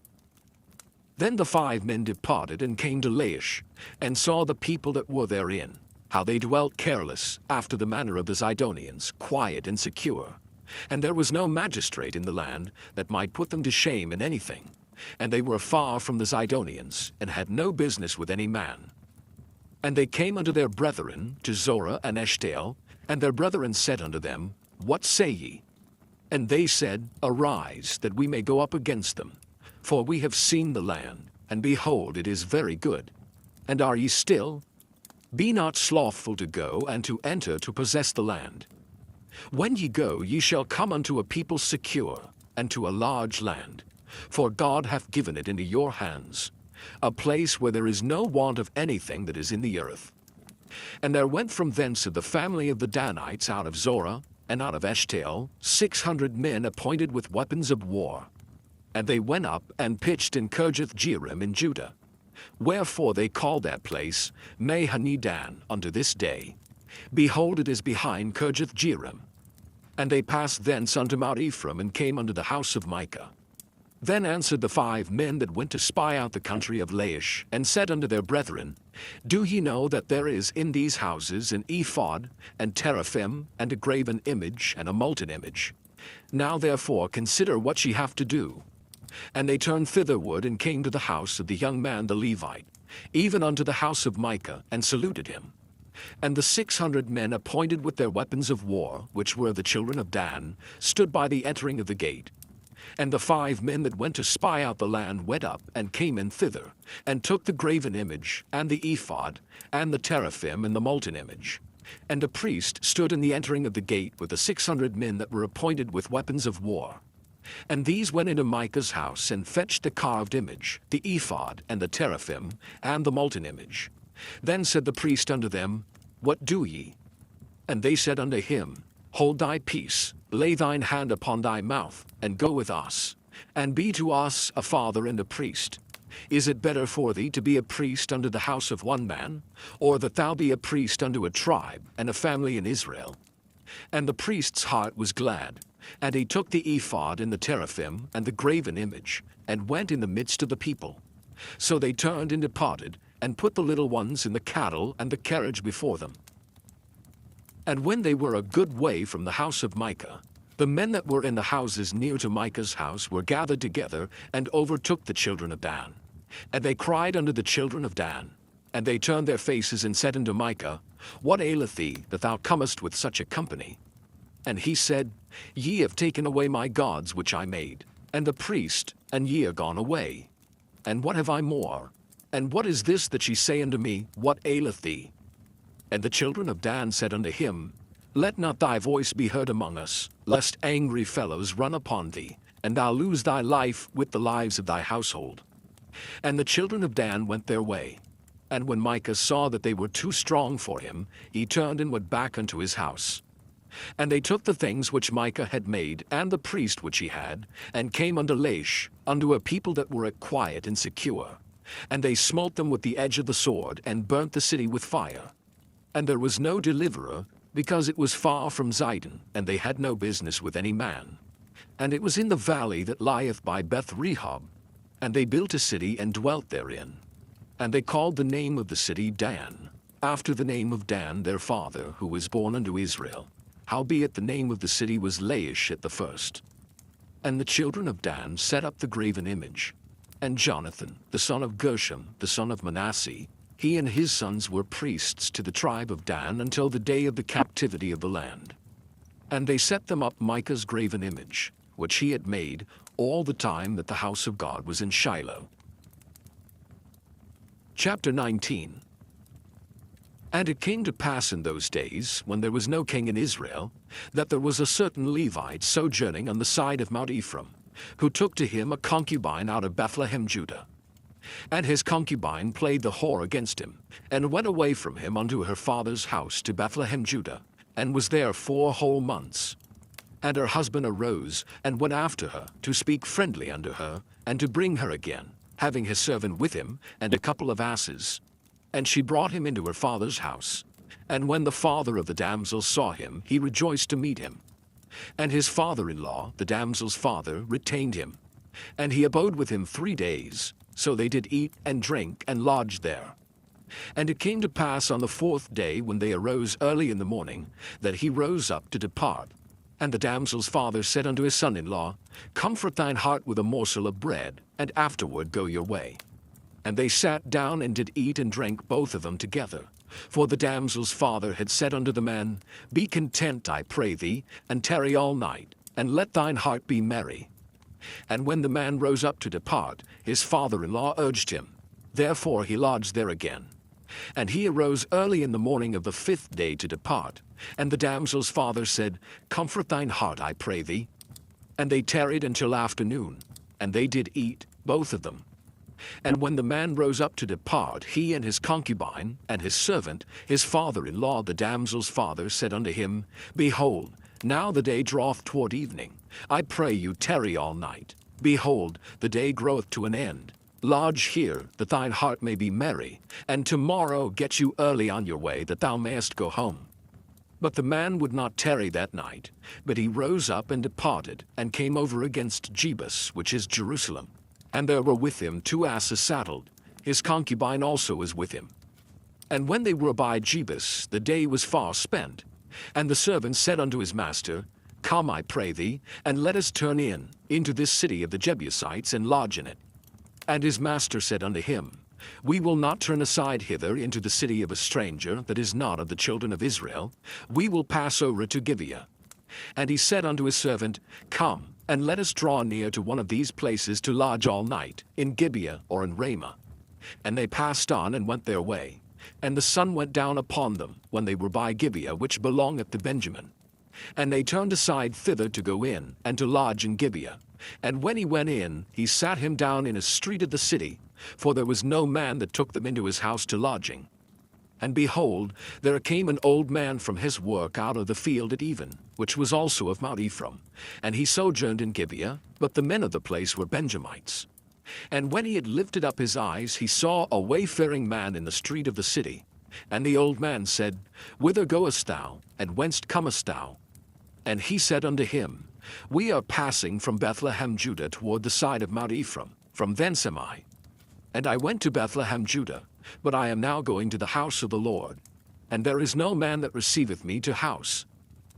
Then the 5 men departed and came to Laish, and saw the people that were therein, how they dwelt careless, after the manner of the Zidonians, quiet and secure. And there was no magistrate in the land that might put them to shame in anything. And they were far from the Zidonians, and had no business with any man. And they came unto their brethren, to Zorah and Eshtaol, and their brethren said unto them, What say ye? And they said, Arise, that we may go up against them. For we have seen the land, and behold, it is very good. And are ye still? Be not slothful to go and to enter to possess the land. When ye go, ye shall come unto a people secure, and to a large land. For God hath given it into your hands, a place where there is no want of anything that is in the earth. And there went from thence of the family of the Danites out of Zorah, and out of Eshtaol, 600 men appointed with weapons of war. And they went up and pitched in Kirjath-jearim in Judah. Wherefore they call that place Mahane-dan unto this day. Behold, it is behind Kirjath-jearim. And they passed thence unto Mount Ephraim, and came unto the house of Micah. Then answered the 5 men that went to spy out the country of Laish, and said unto their brethren, Do ye know that there is in these houses an ephod, and teraphim, and a graven image, and a molten image? Now therefore consider what ye have to do. And they turned thitherward, and came to the house of the young man the Levite, even unto the house of Micah, and saluted him. And the 600 men appointed with their weapons of war, which were the children of Dan, stood by the entering of the gate. And the 5 men that went to spy out the land went up, and came in thither, and took the graven image, and the ephod, and the teraphim, and the molten image. And the priest stood in the entering of the gate with the 600 men that were appointed with weapons of war. And these went into Micah's house, and fetched the carved image, the ephod, and the teraphim, and the molten image. Then said the priest unto them, What do ye? And they said unto him, Hold thy peace, lay thine hand upon thy mouth, and go with us, and be to us a father and a priest. Is it better for thee to be a priest unto the house of one man, or that thou be a priest unto a tribe and a family in Israel? And the priest's heart was glad, and he took the ephod and the teraphim and the graven image, and went in the midst of the people. So they turned and departed, and put the little ones in the cattle and the carriage before them. And when they were a good way from the house of Micah, the men that were in the houses near to Micah's house were gathered together, and overtook the children of Dan. And they cried unto the children of Dan. And they turned their faces, and said unto Micah, What aileth thee, that thou comest with such a company? And he said, Ye have taken away my gods which I made, and the priest, and ye are gone away. And what have I more? And what is this that ye say unto me, What aileth thee? And the children of Dan said unto him, Let not thy voice be heard among us, lest angry fellows run upon thee, and thou lose thy life with the lives of thy household. And the children of Dan went their way. And when Micah saw that they were too strong for him, he turned and went back unto his house. And they took the things which Micah had made, and the priest which he had, and came unto Laish, unto a people that were quiet and secure. And they smote them with the edge of the sword, and burnt the city with fire. And there was no deliverer, because it was far from Zidon, and they had no business with any man. And it was in the valley that lieth by Beth-rehob. And they built a city and dwelt therein. And they called the name of the city Dan, after the name of Dan their father, who was born unto Israel. Howbeit the name of the city was Laish at the first. And the children of Dan set up the graven image. And Jonathan, the son of Gershom, the son of Manasseh, he and his sons were priests to the tribe of Dan until the day of the captivity of the land. And they set them up Micah's graven image, which he had made, all the time that the house of God was in Shiloh. Chapter 19. And it came to pass in those days, when there was no king in Israel, that there was a certain Levite sojourning on the side of Mount Ephraim, who took to him a concubine out of Bethlehem, Judah. And his concubine played the whore against him, and went away from him unto her father's house to Bethlehem, Judah, and was there 4 whole months. And her husband arose, and went after her, to speak friendly unto her, and to bring her again, having his servant with him, and a couple of asses. And she brought him into her father's house. And when the father of the damsel saw him, he rejoiced to meet him. And his father-in-law, the damsel's father, retained him. And he abode with him 3 days. So they did eat and drink, and lodged there. And it came to pass on the 4th day, when they arose early in the morning, that he rose up to depart. And the damsel's father said unto his son-in-law, Comfort thine heart with a morsel of bread, and afterward go your way. And they sat down and did eat and drink both of them together. For the damsel's father had said unto the man, Be content, I pray thee, and tarry all night, and let thine heart be merry. And when the man rose up to depart, his father-in-law urged him. Therefore he lodged there again. And he arose early in the morning of the 5th day to depart. And the damsel's father said, Comfort thine heart, I pray thee. And they tarried until afternoon, and they did eat, both of them. And when the man rose up to depart, he and his concubine, and his servant, his father-in-law, the damsel's father, said unto him, Behold, now the day draweth toward evening. I pray you tarry all night. Behold, the day groweth to an end. Lodge here, that thine heart may be merry, and tomorrow get you early on your way, that thou mayest go home. But the man would not tarry that night, but he rose up and departed, and came over against Jebus, which is Jerusalem. And there were with him 2 asses saddled. His concubine also was with him. And when they were by Jebus, the day was far spent. And the servant said unto his master, Come, I pray thee, and let us turn in, into this city of the Jebusites, and lodge in it. And his master said unto him, We will not turn aside hither into the city of a stranger that is not of the children of Israel. We will pass over to Gibeah. And he said unto his servant, Come, and let us draw near to one of these places to lodge all night, in Gibeah or in Ramah. And they passed on and went their way. And the sun went down upon them, when they were by Gibeah, which belongeth to Benjamin. And they turned aside thither to go in, and to lodge in Gibeah. And when he went in, he sat him down in a street of the city, for there was no man that took them into his house to lodging. And behold, there came an old man from his work out of the field at even, which was also of Mount Ephraim. And he sojourned in Gibeah, but the men of the place were Benjamites. And when he had lifted up his eyes, he saw a wayfaring man in the street of the city. And the old man said, Whither goest thou, and whence comest thou? And he said unto him, We are passing from Bethlehem, Judah, toward the side of Mount Ephraim. From thence am I. And I went to Bethlehem, Judah, but I am now going to the house of the Lord. And there is no man that receiveth me to house.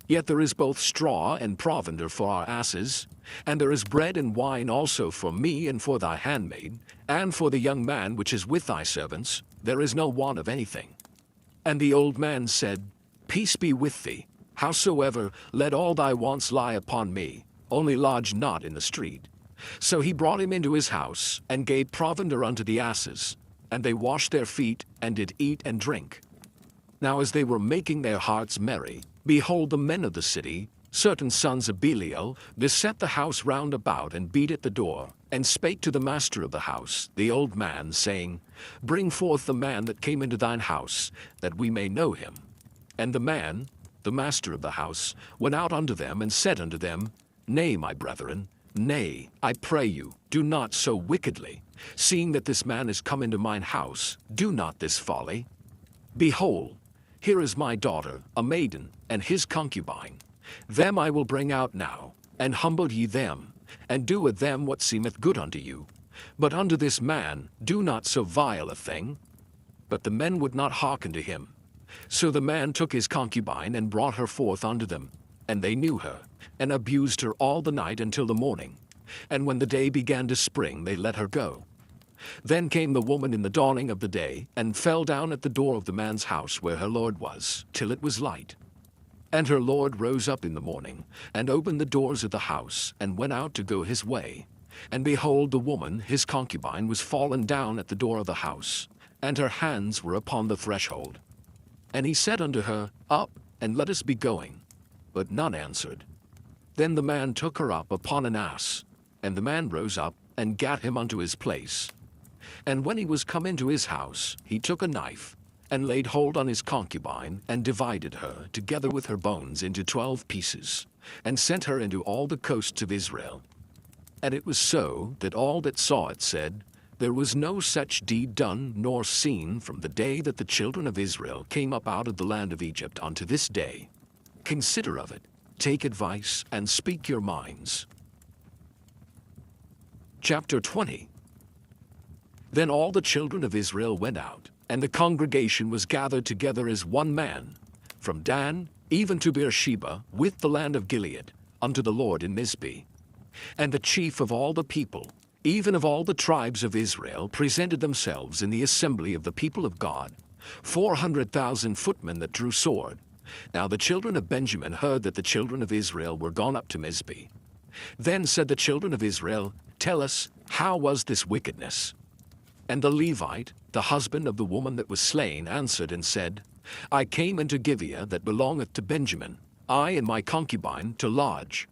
Yet there is both straw and provender for our asses, and there is bread and wine also for me and for thy handmaid, and for the young man which is with thy servants. There is no want of anything. And the old man said, Peace be with thee. Howsoever, let all thy wants lie upon me, only lodge not in the street. So he brought him into his house, and gave provender unto the asses. And they washed their feet, and did eat and drink. Now as they were making their hearts merry, behold, the men of the city, certain sons of Belial, beset the house round about, and beat at the door, and spake to the master of the house, the old man, saying, Bring forth the man that came into thine house, that we may know him. And the man, the master of the house, went out unto them, and said unto them, Nay, my brethren, nay, I pray you, do not so wickedly. Seeing that this man is come into mine house, do not this folly. Behold, here is my daughter, a maiden, and his concubine. Them I will bring out now, and humble ye them, and do with them what seemeth good unto you. But unto this man do not so vile a thing. But the men would not hearken to him. So the man took his concubine and brought her forth unto them. And they knew her, and abused her all the night until the morning. And when the day began to spring, they let her go. Then came the woman in the dawning of the day, and fell down at the door of the man's house where her lord was, till it was light. And her lord rose up in the morning, and opened the doors of the house, and went out to go his way. And behold, the woman, his concubine, was fallen down at the door of the house, and her hands were upon the threshold. And he said unto her, Up, and let us be going. But none answered. Then the man took her up upon an ass, and the man rose up, and gat him unto his place. And when he was come into his house, he took a knife, and laid hold on his concubine, and divided her, together with her bones, into 12 pieces, and sent her into all the coasts of Israel. And it was so, that all that saw it said, There was no such deed done nor seen from the day that the children of Israel came up out of the land of Egypt unto this day. Consider of it, take advice, and speak your minds. Chapter 20. Then all the children of Israel went out, and the congregation was gathered together as one man, from Dan even to Beersheba, with the land of Gilead, unto the Lord in Mizpeh. And the chief of all the people, even of all the tribes of Israel, presented themselves in the assembly of the people of God, 400,000 footmen that drew sword. Now the children of Benjamin heard that the children of Israel were gone up to Mizpeh. Then said the children of Israel, Tell us, how was this wickedness? And the Levite, the husband of the woman that was slain, answered and said, I came into Gibeah that belongeth to Benjamin, I and my concubine, to lodge.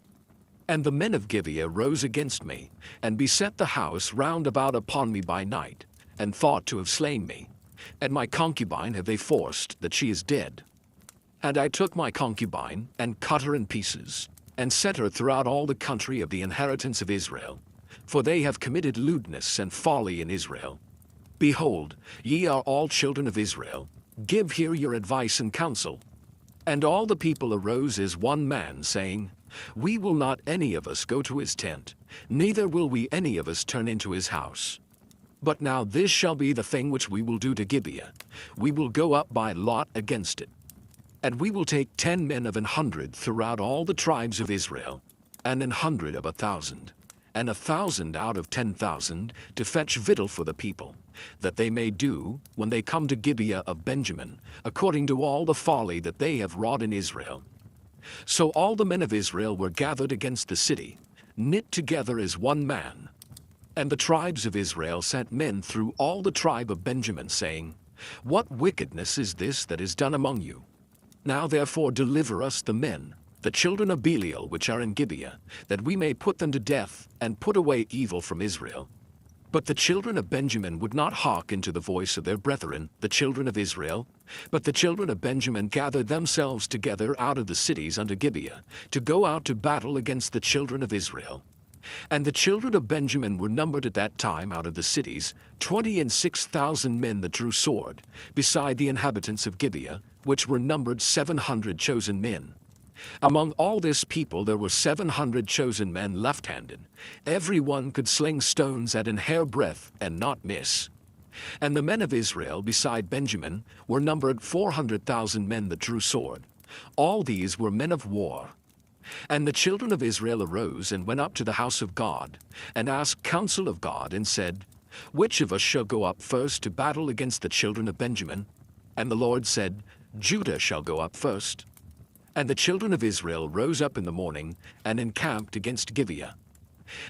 And the men of Gibeah rose against me, and beset the house round about upon me by night, and thought to have slain me. And my concubine have they forced, that she is dead. And I took my concubine, and cut her in pieces, and set her throughout all the country of the inheritance of Israel. For they have committed lewdness and folly in Israel. Behold, ye are all children of Israel. Give here your advice and counsel. And all the people arose as one man, saying, We will not any of us go to his tent, neither will we any of us turn into his house. But now this shall be the thing which we will do to Gibeah. We will go up by lot against it. And we will take 10 men of 100 throughout all the tribes of Israel, and 100 of 1,000, and 1,000 out of 10,000, to fetch victual for the people, that they may do, when they come to Gibeah of Benjamin, according to all the folly that they have wrought in Israel. So all the men of Israel were gathered against the city, knit together as one man. And the tribes of Israel sent men through all the tribe of Benjamin, saying, What wickedness is this that is done among you? Now therefore deliver us the men, the children of Belial, which are in Gibeah, that we may put them to death, and put away evil from Israel. But the children of Benjamin would not hearken to the voice of their brethren, the children of Israel. But the children of Benjamin gathered themselves together out of the cities unto Gibeah, to go out to battle against the children of Israel. And the children of Benjamin were numbered at that time out of the cities 26,000 men that drew sword, beside the inhabitants of Gibeah, which were numbered 700 chosen men. Among all this people there were 700 chosen men left-handed. Every one could sling stones at an hairbreadth, and not miss. And the men of Israel beside Benjamin were numbered 400,000 men that drew sword. All these were men of war. And the children of Israel arose and went up to the house of God, and asked counsel of God, and said, Which of us shall go up first to battle against the children of Benjamin? And the Lord said, Judah shall go up first. And the children of Israel rose up in the morning, and encamped against Gibeah.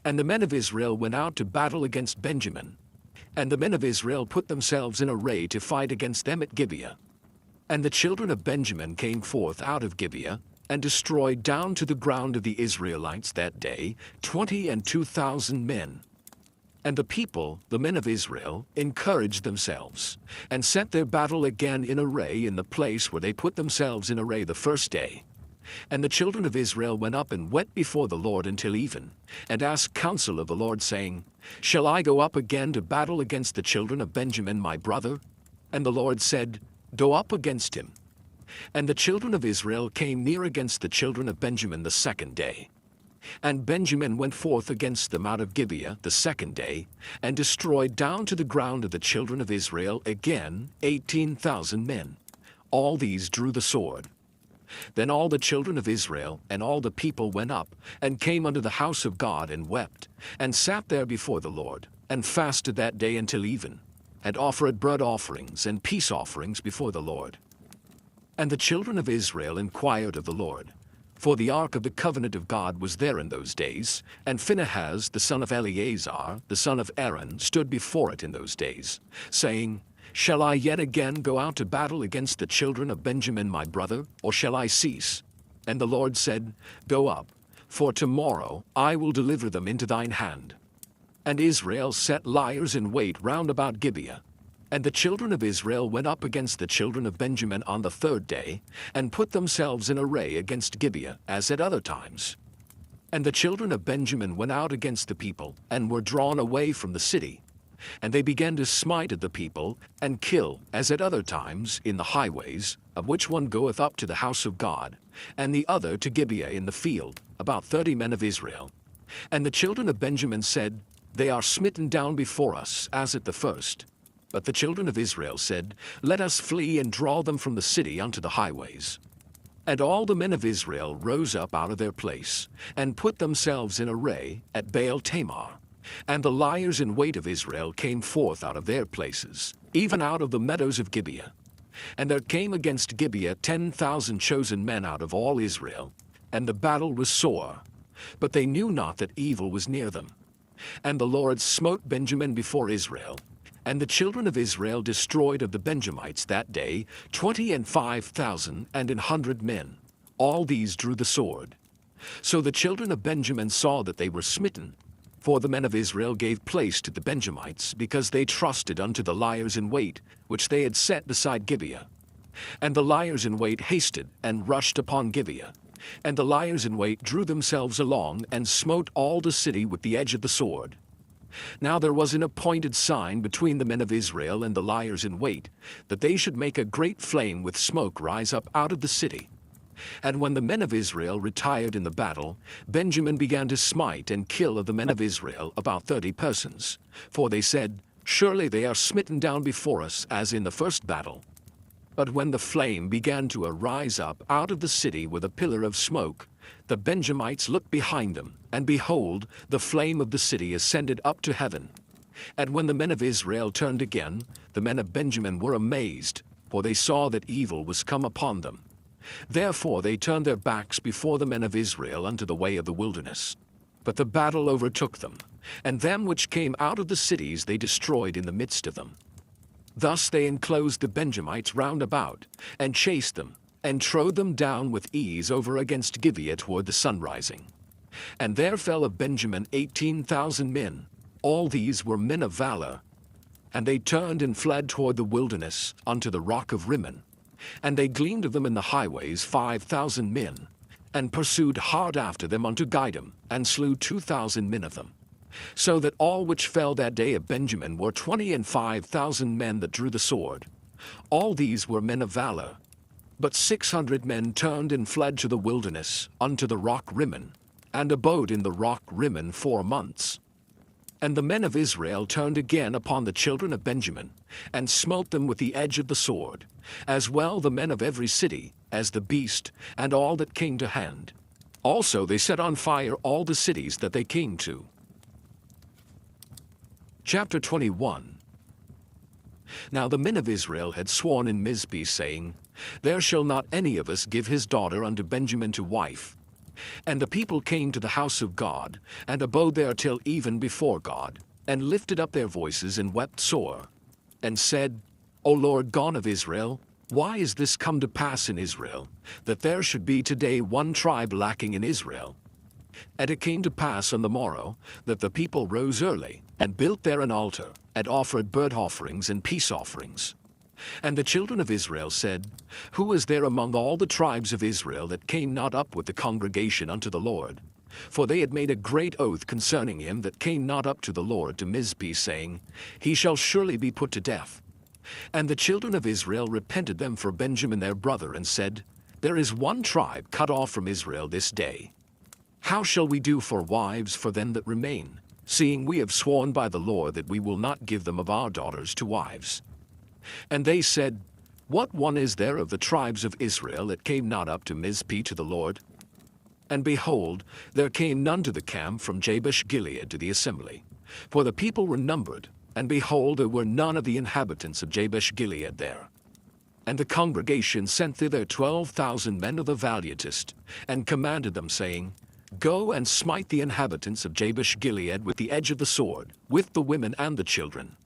And the men of Israel went out to battle against Benjamin. And the men of Israel put themselves in array to fight against them at Gibeah. And the children of Benjamin came forth out of Gibeah, and destroyed down to the ground of the Israelites that day 22,000 men. And the people, the men of Israel, encouraged themselves, and set their battle again in array in the place where they put themselves in array the first day. And the children of Israel went up and went before the Lord until even, and asked counsel of the Lord, saying, Shall I go up again to battle against the children of Benjamin my brother? And the Lord said, Go up against him. And the children of Israel came near against the children of Benjamin the second day. And Benjamin went forth against them out of Gibeah the second day, and destroyed down to the ground of the children of Israel again 18,000 men. All these drew the sword. Then all the children of Israel and all the people went up, and came unto the house of God, and wept, and sat there before the Lord, and fasted that day until even, and offered burnt offerings and peace offerings before the Lord. And the children of Israel inquired of the Lord, for the ark of the covenant of God was there in those days, and Phinehas the son of Eleazar, the son of Aaron, stood before it in those days, saying, Shall I yet again go out to battle against the children of Benjamin my brother, or shall I cease? And the Lord said, Go up, for tomorrow I will deliver them into thine hand. And Israel set liers in wait round about Gibeah. And the children of Israel went up against the children of Benjamin on the third day, and put themselves in array against Gibeah, as at other times. And the children of Benjamin went out against the people, and were drawn away from the city. And they began to smite at the people, and kill, as at other times, in the highways, of which one goeth up to the house of God, and the other to Gibeah in the field, about 30 men of Israel. And the children of Benjamin said, They are smitten down before us, as at the first. But the children of Israel said, Let us flee and draw them from the city unto the highways. And all the men of Israel rose up out of their place, and put themselves in array at Baal Tamar. And the liers in wait of Israel came forth out of their places, even out of the meadows of Gibeah. And there came against Gibeah 10,000 chosen men out of all Israel, and the battle was sore. But they knew not that evil was near them. And the Lord smote Benjamin before Israel. And the children of Israel destroyed of the Benjamites that day 25,000 and 100 men. All these drew the sword. So the children of Benjamin saw that they were smitten. For the men of Israel gave place to the Benjamites, because they trusted unto the liers in wait, which they had set beside Gibeah. And the liers in wait hasted, and rushed upon Gibeah. And the liers in wait drew themselves along, and smote all the city with the edge of the sword. Now there was an appointed sign between the men of Israel and the liers in wait, that they should make a great flame with smoke rise up out of the city. And when the men of Israel retired in the battle, Benjamin began to smite and kill of the men of Israel about 30 persons. For they said, Surely they are smitten down before us, as in the first battle. But when the flame began to arise up out of the city with a pillar of smoke, the Benjamites looked behind them, and behold, the flame of the city ascended up to heaven. And when the men of Israel turned again, the men of Benjamin were amazed, for they saw that evil was come upon them. Therefore they turned their backs before the men of Israel unto the way of the wilderness. But the battle overtook them, and them which came out of the cities they destroyed in the midst of them. Thus they enclosed the Benjamites round about, and chased them, and trode them down with ease over against Gibeah toward the sunrising. And there fell of Benjamin 18,000 men. All these were men of valor. And they turned and fled toward the wilderness, unto the rock of Rimmon. And they gleaned of them in the highways 5,000 men, and pursued hard after them unto Gideon, and slew 2,000 men of them. So that all which fell that day of Benjamin were 25,000 men that drew the sword. All these were men of valor. But 600 men turned and fled to the wilderness, unto the rock Rimmon, and abode in the rock Rimmon 4 months. And the men of Israel turned again upon the children of Benjamin, and smote them with the edge of the sword, as well the men of every city, as the beast, and all that came to hand. Also they set on fire all the cities that they came to. Chapter 21. Now the men of Israel had sworn in Mizpeh, saying, There shall not any of us give his daughter unto Benjamin to wife. And the people came to the house of God, and abode there till even before God, and lifted up their voices and wept sore, and said, O Lord God of Israel, why is this come to pass in Israel, that there should be today one tribe lacking in Israel? And it came to pass on the morrow, that the people rose early, and built there an altar, and offered burnt offerings and peace offerings. And the children of Israel said, Who is there among all the tribes of Israel that came not up with the congregation unto the Lord? For they had made a great oath concerning him that came not up to the Lord to Mizpeh, saying, He shall surely be put to death. And the children of Israel repented them for Benjamin their brother, and said, There is one tribe cut off from Israel this day. How shall we do for wives for them that remain, seeing we have sworn by the Lord that we will not give them of our daughters to wives? And they said, What one is there of the tribes of Israel that came not up to Mizpeh to the Lord? And behold, there came none to the camp from Jabesh Gilead to the assembly. For the people were numbered, and behold, there were none of the inhabitants of Jabesh Gilead there. And the congregation sent thither 12,000 men of the valiantest, and commanded them, saying, Go and smite the inhabitants of Jabesh Gilead with the edge of the sword, with the women and the children.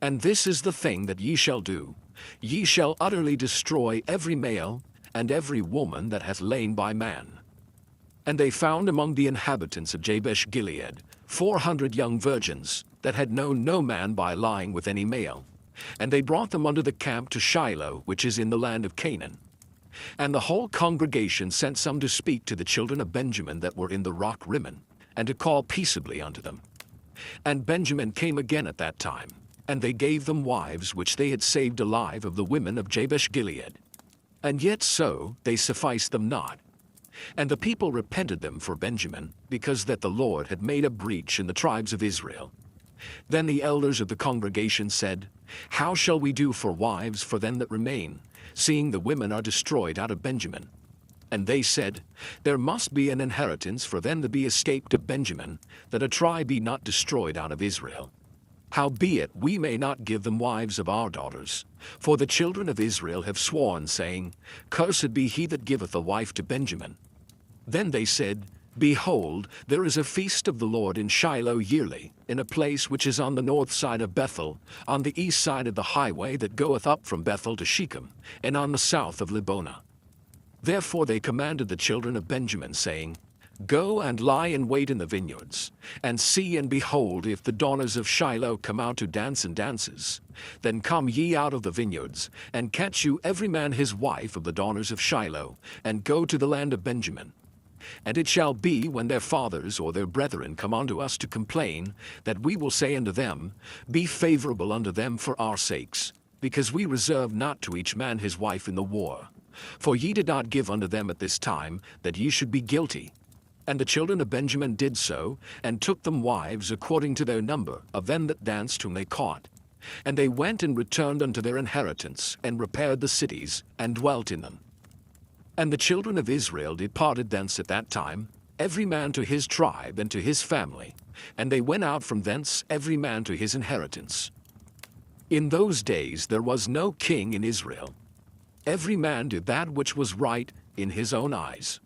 And this is the thing that ye shall do. Ye shall utterly destroy every male, and every woman that hath lain by man. And they found among the inhabitants of Jabesh Gilead 400 young virgins, that had known no man by lying with any male. And they brought them unto the camp to Shiloh, which is in the land of Canaan. And the whole congregation sent some to speak to the children of Benjamin that were in the rock Rimmon, and to call peaceably unto them. And Benjamin came again at that time, and they gave them wives which they had saved alive of the women of Jabesh Gilead. And yet so they sufficed them not. And the people repented them for Benjamin, because that the Lord had made a breach in the tribes of Israel. Then the elders of the congregation said, How shall we do for wives for them that remain, seeing the women are destroyed out of Benjamin? And they said, There must be an inheritance for them to be escaped of Benjamin, that a tribe be not destroyed out of Israel. Howbeit we may not give them wives of our daughters. For the children of Israel have sworn, saying, Cursed be he that giveth a wife to Benjamin. Then they said, Behold, there is a feast of the Lord in Shiloh yearly, in a place which is on the north side of Bethel, on the east side of the highway that goeth up from Bethel to Shechem, and on the south of Libonah. Therefore they commanded the children of Benjamin, saying, Go and lie in wait in the vineyards, and see and behold, if the daughters of Shiloh come out to dance in dances. Then come ye out of the vineyards, and catch you every man his wife of the daughters of Shiloh, and go to the land of Benjamin. And it shall be, when their fathers or their brethren come unto us to complain, that we will say unto them, Be favorable unto them for our sakes, because we reserve not to each man his wife in the war. For ye did not give unto them at this time, that ye should be guilty. And the children of Benjamin did so, and took them wives according to their number, of them that danced whom they caught. And they went and returned unto their inheritance, and repaired the cities, and dwelt in them. And the children of Israel departed thence at that time, every man to his tribe and to his family, and they went out from thence every man to his inheritance. In those days there was no king in Israel. Every man did that which was right in his own eyes.